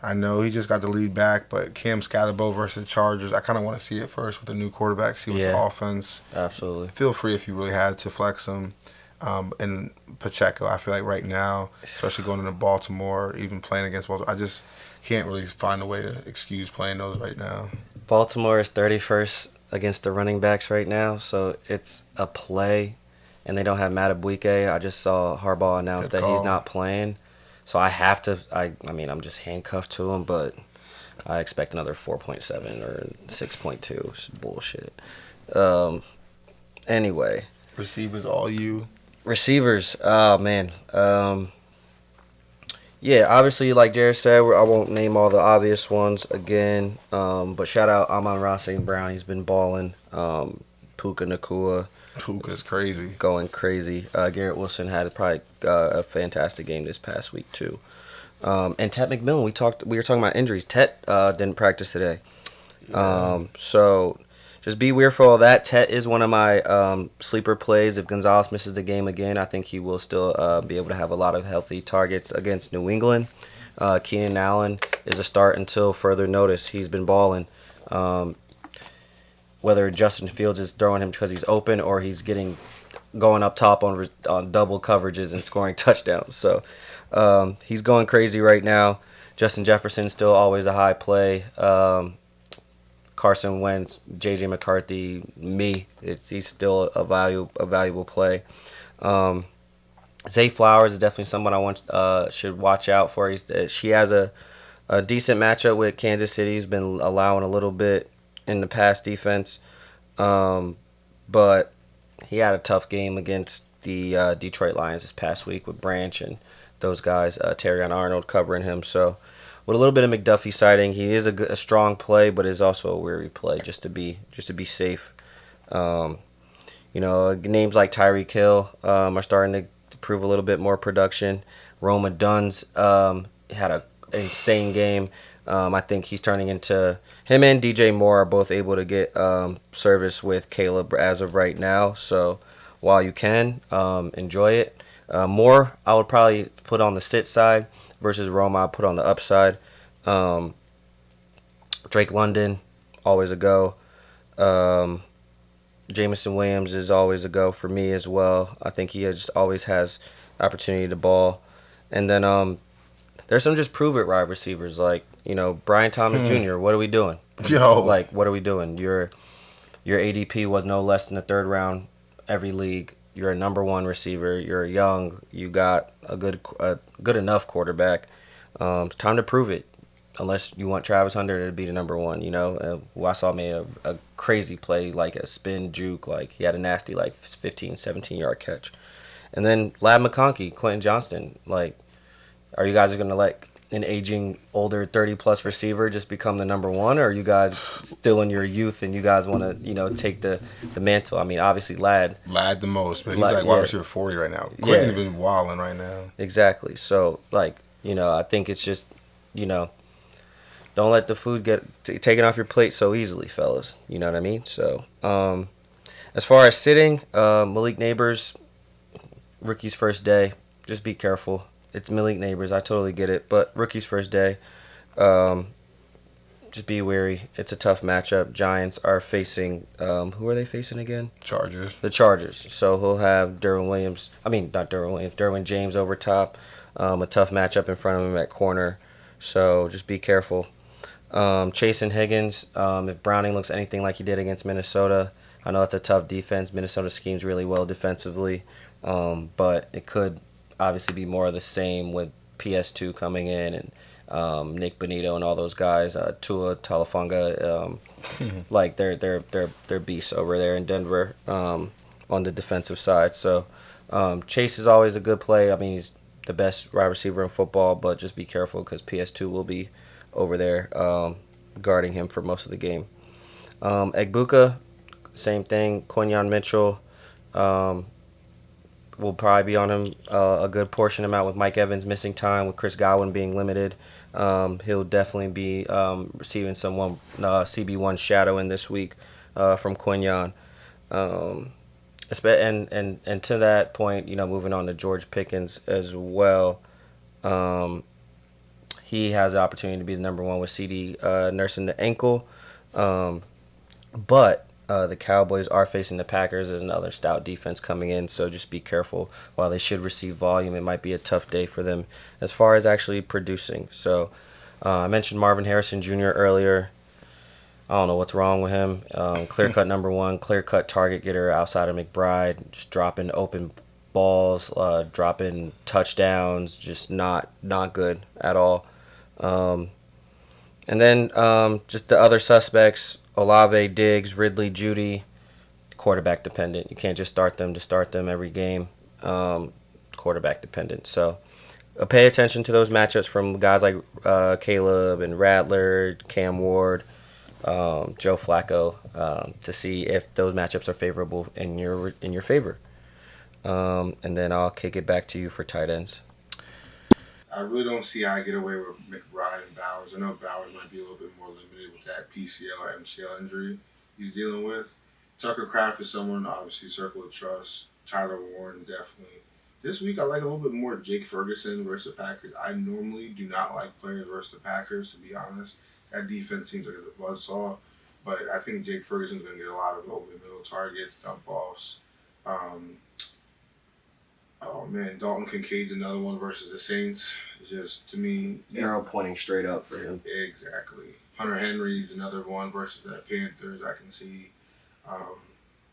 I know he just got the lead back, but Cam Scatterbo versus the Chargers, I kind of want to see it first with the new quarterback, see what the offense. Absolutely. Feel free if you really had to flex him. And Pacheco, I feel like right now, especially going into Baltimore, even playing against Baltimore, I just can't really find a way to excuse playing those right now. Baltimore is 31st against the running backs right now, so it's a play, and they don't have Madubuike. I just saw Harbaugh announce that he's not playing, so I have to. I'm just handcuffed to him, but I expect another 4.7 or 6.2. It's bullshit. Anyway, receivers, all you. Receivers, oh man. Yeah, obviously, like Jared said, I won't name all the obvious ones again. But shout out Amon-Ra St. Brown. He's been balling. Puka Nacua. Puka's crazy. Going crazy. Garrett Wilson had probably a fantastic game this past week too. And Tet McMillan, we were talking about injuries. Tet didn't practice today. So just be weareful of that. Tet is one of my sleeper plays. If Gonzalez misses the game again, I think he will still be able to have a lot of healthy targets against New England. Keenan Allen is a start until further notice. He's been balling. Whether Justin Fields is throwing him because he's open or he's going up top on double coverages and scoring touchdowns. So he's going crazy right now. Justin Jefferson still always a high play. Carson Wentz, J.J. McCarthy, he's still a valuable play. Zay Flowers is definitely someone should watch out for. She has a decent matchup with Kansas City. He's been allowing a little bit in the pass defense, but he had a tough game against the Detroit Lions this past week with Branch and those guys, Terrion Arnold covering him. So with a little bit of McDuffie sighting, he is a strong play, but is also a weary play just to be safe. Names like Tyreek Hill are starting to prove a little bit more production. Roma Duns had an insane game. I think he's turning into him and DJ Moore are both able to get service with Caleb as of right now. So while you can enjoy it, Moore I would probably put on the sit side versus Roma I put on the upside. Drake London always a go. Jamison Williams is always a go for me as well. I think he just always has opportunity to ball. And then there's some just prove it wide receivers like Brian Thomas Jr. What are we doing? What are we doing? Your ADP was no less than the third round every league. You're a number one receiver. You're young. You got a good enough quarterback. It's time to prove it. Unless you want Travis Hunter to be the number one, Wausau made a crazy play, like a spin juke, like he had a nasty 15, 17-yard catch. And then Lab McConkey, Quentin Johnston, are you guys going to let an aging, older 30-plus receiver just become the number one, or are you guys still in your youth and you guys want to, take the mantle? I mean, obviously Lad the most, but he's wide receiver 40 right now. Quentin's been wilding right now. Exactly. So, I think it's just, don't let the food get taken off your plate so easily, fellas. You know what I mean? So, as far as sitting, Malik Neighbors, rookie's first day, just be careful. It's Malik Neighbors. I totally get it. But rookie's first day, just be wary. It's a tough matchup. Giants are facing, who are they facing again? Chargers. The Chargers. So he'll have Derwin James over top. A tough matchup in front of him at corner. So just be careful. Chase and Higgins, if Browning looks anything like he did against Minnesota, I know it's a tough defense. Minnesota schemes really well defensively, but it could obviously be more of the same with PS2 coming in and Nick Bonito and all those guys. Tua Talafunga, they're beasts over there in Denver on the defensive side. So Chase is always a good play. I mean, he's the best wide receiver in football, but just be careful because PS2 will be over there guarding him for most of the game. Egbuka, same thing. Quinyon Mitchell will probably be on him a good portion amount with Mike Evans missing time, with Chris Godwin being limited. He'll definitely be receiving some CB1 shadowing this week from Quinyon. And to that point, moving on to George Pickens as well. He has the opportunity to be the number one with CD nursing the ankle. But the Cowboys are facing the Packers as another stout defense coming in, so just be careful. While they should receive volume, it might be a tough day for them as far as actually producing. So I mentioned Marvin Harrison Jr. earlier. I don't know what's wrong with him. Clear-cut number one, clear-cut target getter outside of McBride, just dropping open balls, dropping touchdowns, just not good at all. And then just the other suspects, Olave, Diggs, Ridley, Judy, quarterback dependent. You can't just start them every game. Quarterback dependent. So pay attention to those matchups from guys like Caleb and Rattler, Cam Ward. Joe Flacco, to see if those matchups are favorable in your favor. And then I'll kick it back to you for tight ends. I really don't see how I get away with McBride and Bowers. I know Bowers might be a little bit more limited with that PCL or MCL injury he's dealing with. Tucker Craft is someone, obviously, circle of trust. Tyler Warren, definitely. This week, I like a little bit more Jake Ferguson versus the Packers. I normally do not like players versus the Packers, to be honest. That defense seems like a buzzsaw. But I think Jake Ferguson's going to get a lot of over the middle targets, dump offs. Um, Oh man, Dalton Kincaid's another one versus the Saints. It's just to me, Arrow pointing straight up for him. exactly. Hunter Henry's another one versus the Panthers. I can see. Um,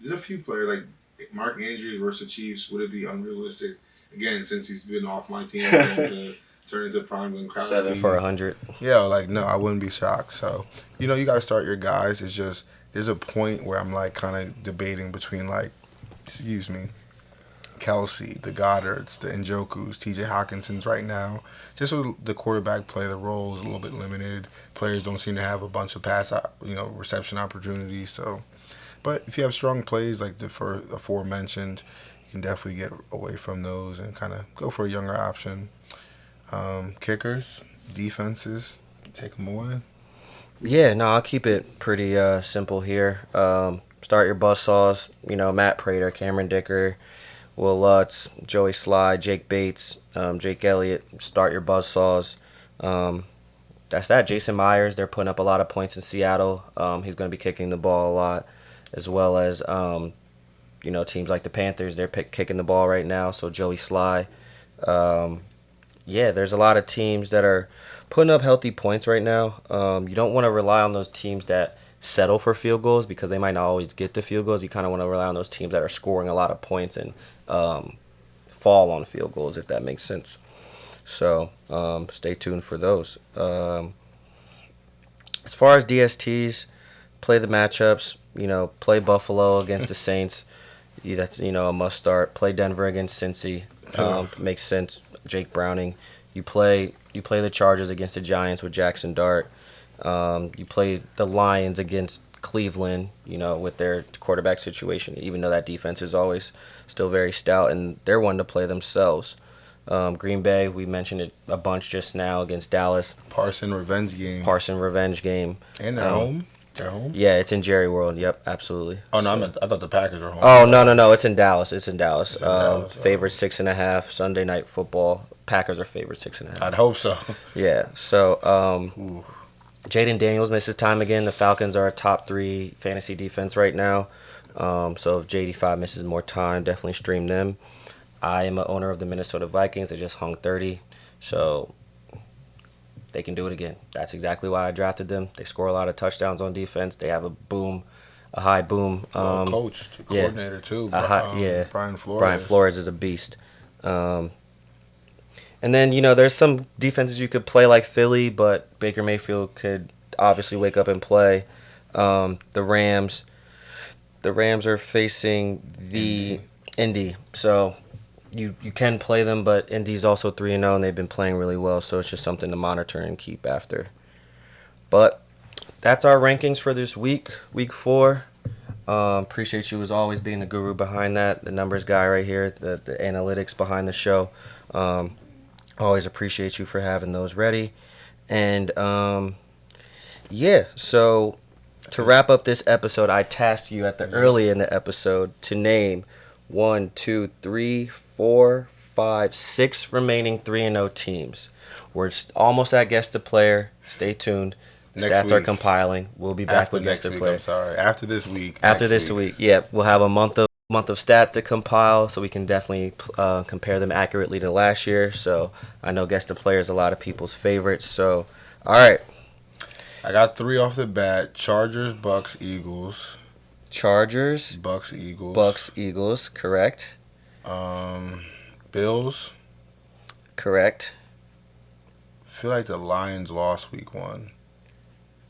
there's a few players like Mark Andrews versus the Chiefs. Would it be unrealistic again since he's been off my team to turn into prime Gronkowski? 7 for 100. Yeah, like no, I wouldn't be shocked. So you got to start your guys. It's just there's a point where I'm like kind of debating between excuse me, Kelsey, the Goddards, the Njokus, T.J. Hawkinsons right now. Just with the quarterback play, the role is a little bit limited. Players don't seem to have a bunch of reception opportunities. So, but if you have strong plays like the aforementioned, you can definitely get away from those and kind of go for a younger option. Kickers, defenses, take them away. Yeah, no, I'll keep it pretty simple here. Start your buzzsaws. Matt Prater, Cameron Dicker, Will Lutz, Joey Sly, Jake Bates, Jake Elliott. Start your buzzsaws. That's that. Jason Myers, they're putting up a lot of points in Seattle. He's going to be kicking the ball a lot, as well as teams like the Panthers. They're kicking the ball right now. So Joey Sly. Yeah, there's a lot of teams that are putting up healthy points right now. You don't want to rely on those teams that settle for field goals because they might not always get the field goals. You kind of want to rely on those teams that are scoring a lot of points and fall on field goals, if that makes sense. So stay tuned for those. As far as DSTs, play the matchups. Play Buffalo against the Saints. That's a must start. Play Denver against Cincy. Makes sense. Jake Browning. You play the Chargers against the Giants with Jackson Dart. You play the Lions against Cleveland, with their quarterback situation, even though that defense is always still very stout, and they're one to play themselves. Green Bay, we mentioned it a bunch just now against Dallas. Parson revenge game. And they're home? They're home? Yeah, it's in Jerry World. Yep, absolutely. Oh, no, I thought the Packers were home. Oh, no. It's in Dallas. Dallas. Favorite 6.5, Sunday Night Football. Packers are favorite 6.5. I'd hope so. Yeah, so Jaden Daniels misses time again. The Falcons are a top 3 fantasy defense right now. So if JD5 misses more time, definitely stream them. I am an owner of the Minnesota Vikings. They just hung 30. So they can do it again. That's exactly why I drafted them. They score a lot of touchdowns on defense. They have a high boom. Coach, coordinator too. Brian Flores. Brian Flores is a beast. And then, there's some defenses you could play like Philly, but Baker Mayfield could obviously wake up and play. The Rams are facing the Indy. So you can play them, but Indy's also 3-0, and they've been playing really well. So it's just something to monitor and keep after. But that's our rankings for this week 4. Appreciate you as always being the guru behind that, the numbers guy right here, the analytics behind the show. Always appreciate you for having those ready. And, so to wrap up this episode, I tasked you early in the episode to name 1, 2, 3, 4, 5, 6 remaining 3-0 teams. We're almost at Guess the Player. Stay tuned. Stats are compiling. We'll be back with Guess the Player. I'm sorry. After this week. Yeah. We'll have a month of stats to compile, so we can definitely compare them accurately to last year. So I know Guess the Player is a lot of people's favorites. So, all right. I got 3 off the bat. Chargers, Bucks, Eagles. Chargers. Bucks, Eagles. Bucks, Eagles. Correct. Bills. Correct. I feel like the Lions lost week 1.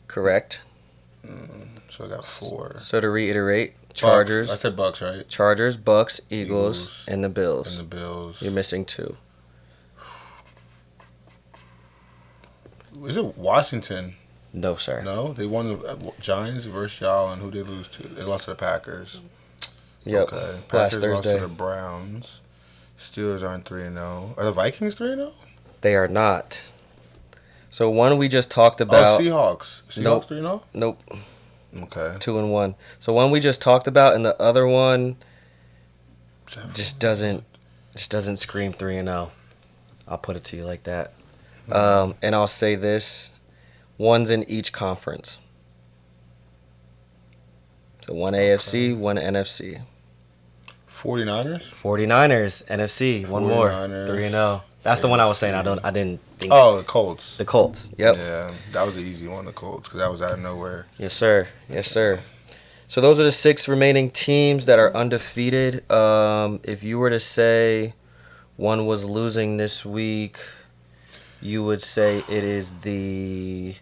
Correct. So I got 4. So to reiterate, Chargers. Bucks. I said Bucks, right? Chargers, Bucks, Eagles, and the Bills. You're missing 2. Is it Washington? No, sir. No, they won the Giants versus y'all, and who they lose to? They lost to the Packers. Yep. Okay, Last Packers lost to Thursday. the Browns. Steelers aren't 3-0. Are the Vikings 3-0? They are not. So one we just talked Oh, about. Seahawks. Seahawks Nope. 3-0. Nope. Okay. 2-1. So one we just talked about, and the other one just doesn't scream 3-0. I'll put it to you like that. And I'll say this: one's in each conference. So one AFC, one NFC. 49ers. 49ers, NFC, one more, 49ers, 3-0. That's the one I was saying. I didn't think. Oh, the Colts. The Colts. Yep. Yeah, that was an easy one, the Colts, because that was out of nowhere. Yes, sir. Yes, sir. So those are the 6 remaining teams that are undefeated. If you were to say one was losing this week, you would say it is the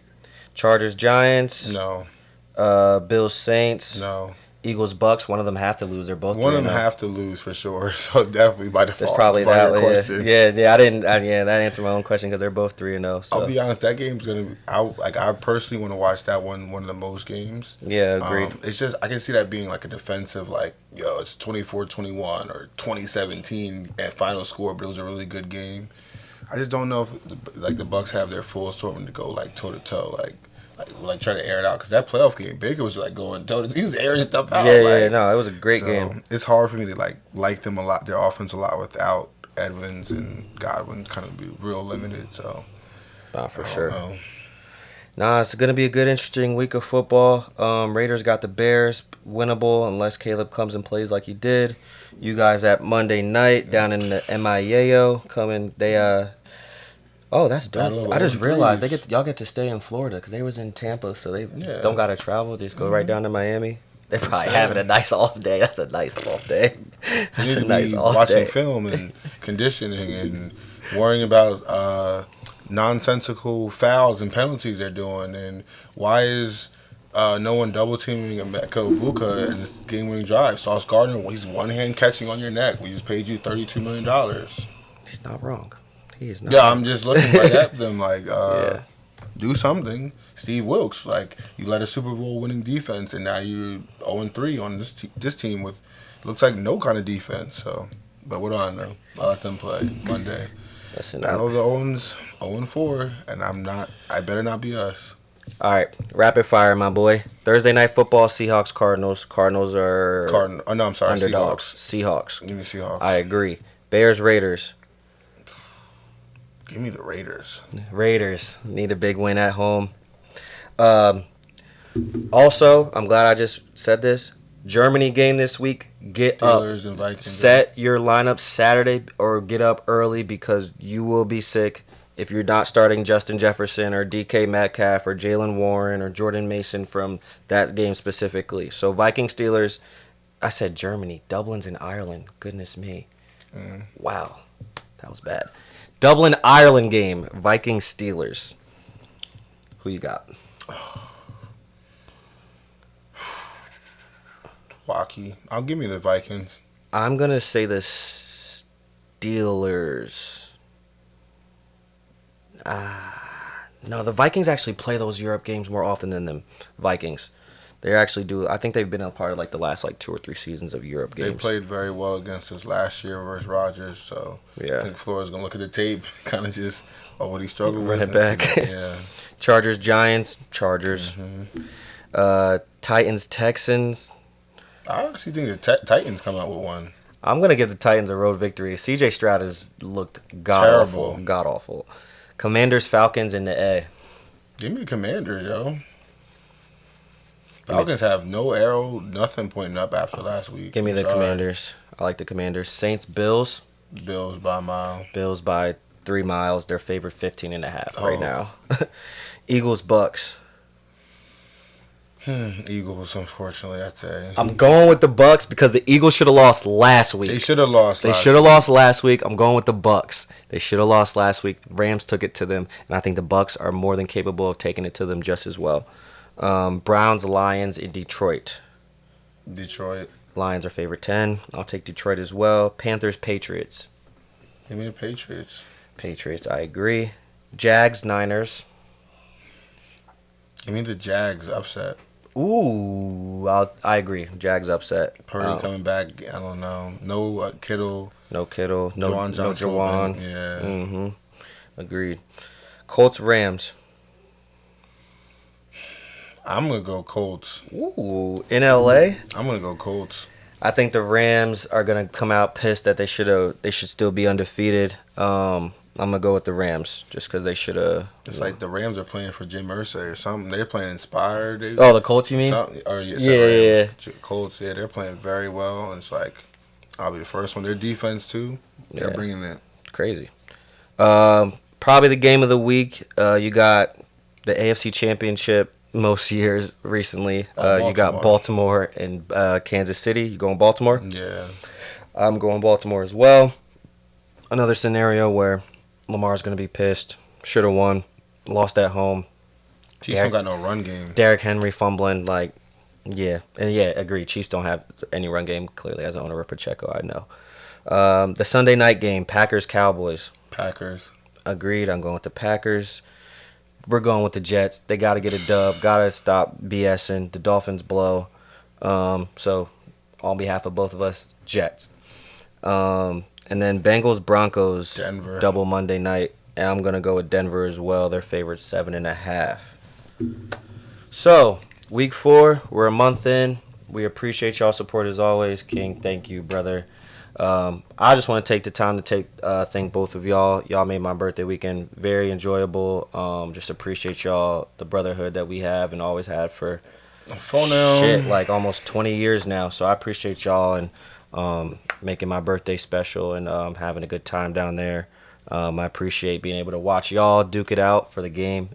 Chargers, Giants, No, Bills, Saints, no. Eagles, Bucks. One of them have to lose. They're both One of them 3-0. have to lose for sure. So definitely by default. That's probably by that your way. question. Yeah. That answered my own question because they're both 3-0. So. I'll be honest, that game's gonna be. I personally want to watch that one of the most games. Yeah, agreed. It's just I can see that being like a defensive, like it's 24-21 or 2017 at final score, but it was a really good game. I just don't know if the Bucks have their full assortment to go like toe to toe, like try to air it out, because that playoff game, Baker was like going toe to. He was airing stuff out. No, it was a great So game. it's hard for me to like them a lot, their offense a lot, without Edmonds and Godwin kind of be real limited. So For I don't sure. know. Nah, it's gonna be a good, interesting week of football. Raiders got the Bears, winnable unless Caleb comes and plays like he did. You guys at Monday night down in the MIAO coming. Oh, that's Battle dope. of I just the realized threes. y'all get to stay in Florida because they was in Tampa, so they Yeah. don't gotta travel. They just go right down to Miami. They're probably saying. having a nice off day. That's a nice off day. You That's need a to nice be off watching day. film and conditioning and worrying about nonsensical fouls and penalties they're doing, and why is no one double teaming Emeka Ibuka in this game-winning drive? Sauce Gardner, he's one hand catching on your neck. We just paid you $32 million. He's not wrong. He is not. Yeah, wrong. I'm just looking right at them like, Yeah. do something. Steve Wilkes, you led a Super Bowl winning defense, and now you're 0-3 on this team with looks like no kind of defense. So, but what do I know? I let them play Monday. Listen, Battle of the Owens, 0-4, and I better not be us. all right, rapid fire, my boy. Thursday night football, Seahawks, Cardinals. Cardinals are Oh no, I'm sorry, underdogs. Seahawks. Seahawks. Give me Seahawks. I agree. Bears, Raiders. Give me the Raiders. Raiders need a big win at home. Also, I'm glad I just said this. Germany game this week. Get Steelers up. and Vikings. Set your lineup Saturday or get up early because you will be sick if you're not starting Justin Jefferson or DK Metcalf or Jalen Warren or Jordan Mason from that game specifically. So Vikings, Steelers. I said Germany. Dublin's in Ireland. Goodness me. Wow. That was bad. Dublin, Ireland game. Vikings, Steelers. Who you got? Wacky. I'll give me the Vikings. I'm going to say the Steelers. No, the Vikings actually play those Europe games more often than the Vikings. They actually do. I think they've been a part of the last 2 or 3 seasons of Europe games. They played very well against us last year versus Rodgers, so Yeah. I think Florida's going to look at the tape, kind of just, what he struggled Run with. it back. Yeah. Chargers, Giants, Chargers. Titans, Texans. I actually think the Titans come out with one. I'm going to give the Titans a road victory. CJ Stroud has looked Terrible. God awful. Commanders, Falcons in the A. Give me the Commanders, yo. Falcons have no arrow, nothing pointing up after last week. Give me the Sorry. Commanders. I like the Commanders. Saints, Bills. Bills by a mile. Bills by 3 miles. They're favored 15.5 right Oh. now. Eagles, Bucks. Eagles, unfortunately, I'd say. I'm going with the Bucks because the Eagles should have lost last week. They should have lost. They should have lost last week. I'm going with the Bucks. They should have lost last week. Rams took it to them, and I think the Bucks are more than capable of taking it to them just as well. Browns, Lions in Detroit. Detroit. Lions are favorite 10. I'll take Detroit as well. Panthers, Patriots. Give me the Patriots. Patriots, I agree. Jags, Niners. Give me the Jags upset. Ooh, I agree. Jags upset. Purdy coming back. I don't know. No Kittle. No Kittle. No Juwan no Johnson Jawan. open. Yeah. Mm-hmm. Agreed. Colts Rams. I'm gonna go Colts. Ooh, in LA. I'm gonna go Colts. I think the Rams are gonna come out pissed that they should still be undefeated. I'm gonna go with the Rams just because they should have. It's like the Rams are playing for Jim Irsay or something. They're playing inspired. Oh, the Colts, you mean? Yeah. Colts. Yeah, they're playing very well. And it's like I'll be the first one. Their defense too. They're bringing it. Crazy. Probably the game of the week. You got the AFC Championship most years recently. You got Baltimore and Kansas City. You going Baltimore? Yeah. I'm going Baltimore as well. Another scenario where Lamar's going to be pissed. Should have won. Lost at home. Chiefs don't got no run game. Derrick Henry fumbling. Agreed. Chiefs don't have any run game. Clearly, as an owner of Pacheco, I know. The Sunday night game, Packers-Cowboys. Packers. Agreed. I'm going with the Packers. We're going with the Jets. They got to get a dub. Got to stop BSing. The Dolphins blow. So, on behalf of both of us, Jets. And then Bengals-Broncos. Denver. Double Monday night. And I'm going to go with Denver as well. They're favored 7.5. So, week 4. We're a month in. We appreciate y'all support as always. King, thank you, brother. I just want to take the time to thank both of y'all. Y'all made my birthday weekend very enjoyable. Just appreciate y'all, the brotherhood that we have and always had for like almost 20 years now. So I appreciate y'all and making my birthday special and having a good time down there. I appreciate being able to watch y'all duke it out for the game.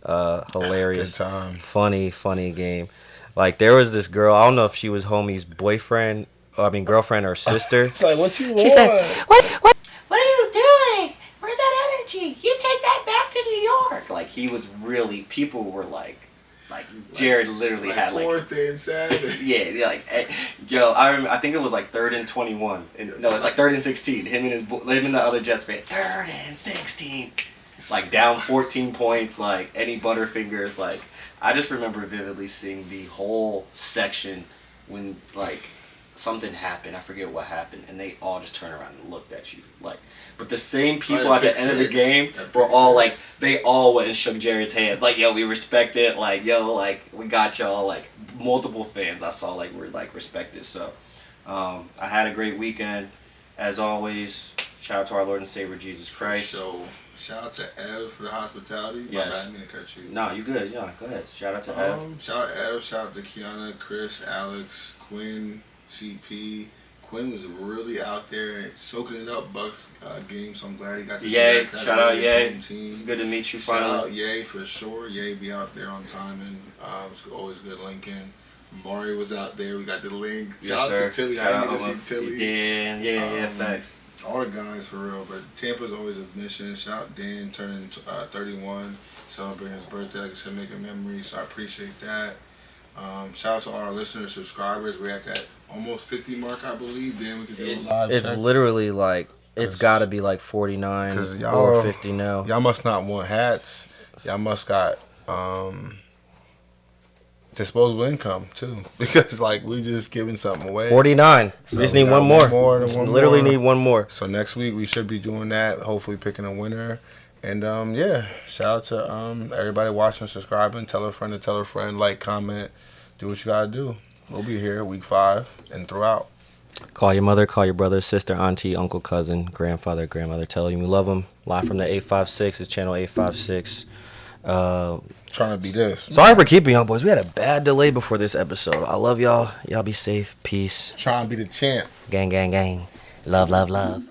Hilarious, good time. Funny game. Like there was this girl. I don't know if she was homie's boyfriend. Girlfriend or sister. It's like, what you want? She said, what are you doing? Where's that energy? You take that back to New York. Like, he was really, people were like Jared literally had like. Fourth and seven. Yeah, like, yo, I remember, I think it was like 3rd and 21. No, it's like 3rd and 16. Him and the other Jets fan, 3rd and 16. It's like down 14 points, like, any Butterfingers. Like, I just remember vividly seeing the whole section when, like, something happened. I forget what happened, and they all just turned around and looked at you. Like, but the same people at the end of the game were all like, they all went and shook Jared's hands. Like, yo, we respect it. Like, yo, like, we got y'all. Like, multiple fans I saw like were like respected. So, I had a great weekend. As always, shout out to our Lord and Savior Jesus Christ. So, shout out to Ev for the hospitality. Yes. My bad, I didn't mean to cut you. No, you good. Yeah, go ahead. Shout out to Ev. Shout out Ev. Shout out to Kiana, Chris, Alex, Quinn, CP. Quinn was really out there soaking it up Bucks game, so I'm glad he got to Yay, shout out Yay. Team. It's good to meet you Shout finally. out Yay for sure. Yay be out there on time, and it was always good linking. Mari was out there. We got the link. Shout out to Tilly. I didn't get to see Tilly. Yeah, thanks. All the guys for real, but Tampa's always a mission. Shout out Dan turning 31, celebrating his birthday. Like I said, making memories. So I appreciate that. Shout out to all our listeners, subscribers. We're at that almost 50 mark, I believe. Then we can do a live It's check. literally like, it's got to be like 49 or 50 now. Y'all must not want hats. Y'all must got disposable income too, because like we just giving something away. 49. So we just need one more. Just Literally need one more. So next week we should be doing that. Hopefully picking a winner. And yeah, shout out to everybody watching, subscribing, tell a friend to tell a friend, like, comment, do what you gotta do. We'll be here week 5 and throughout. Call your mother, call your brother, sister, auntie, uncle, cousin, grandfather, grandmother. Tell them you love them. Live from the 856. It's channel 856. Trying to be this. Sorry for keeping y'all, boys. We had a bad delay before this episode. I love y'all. Y'all be safe. Peace. Trying to be the champ. Gang, gang, gang. Love, love, love.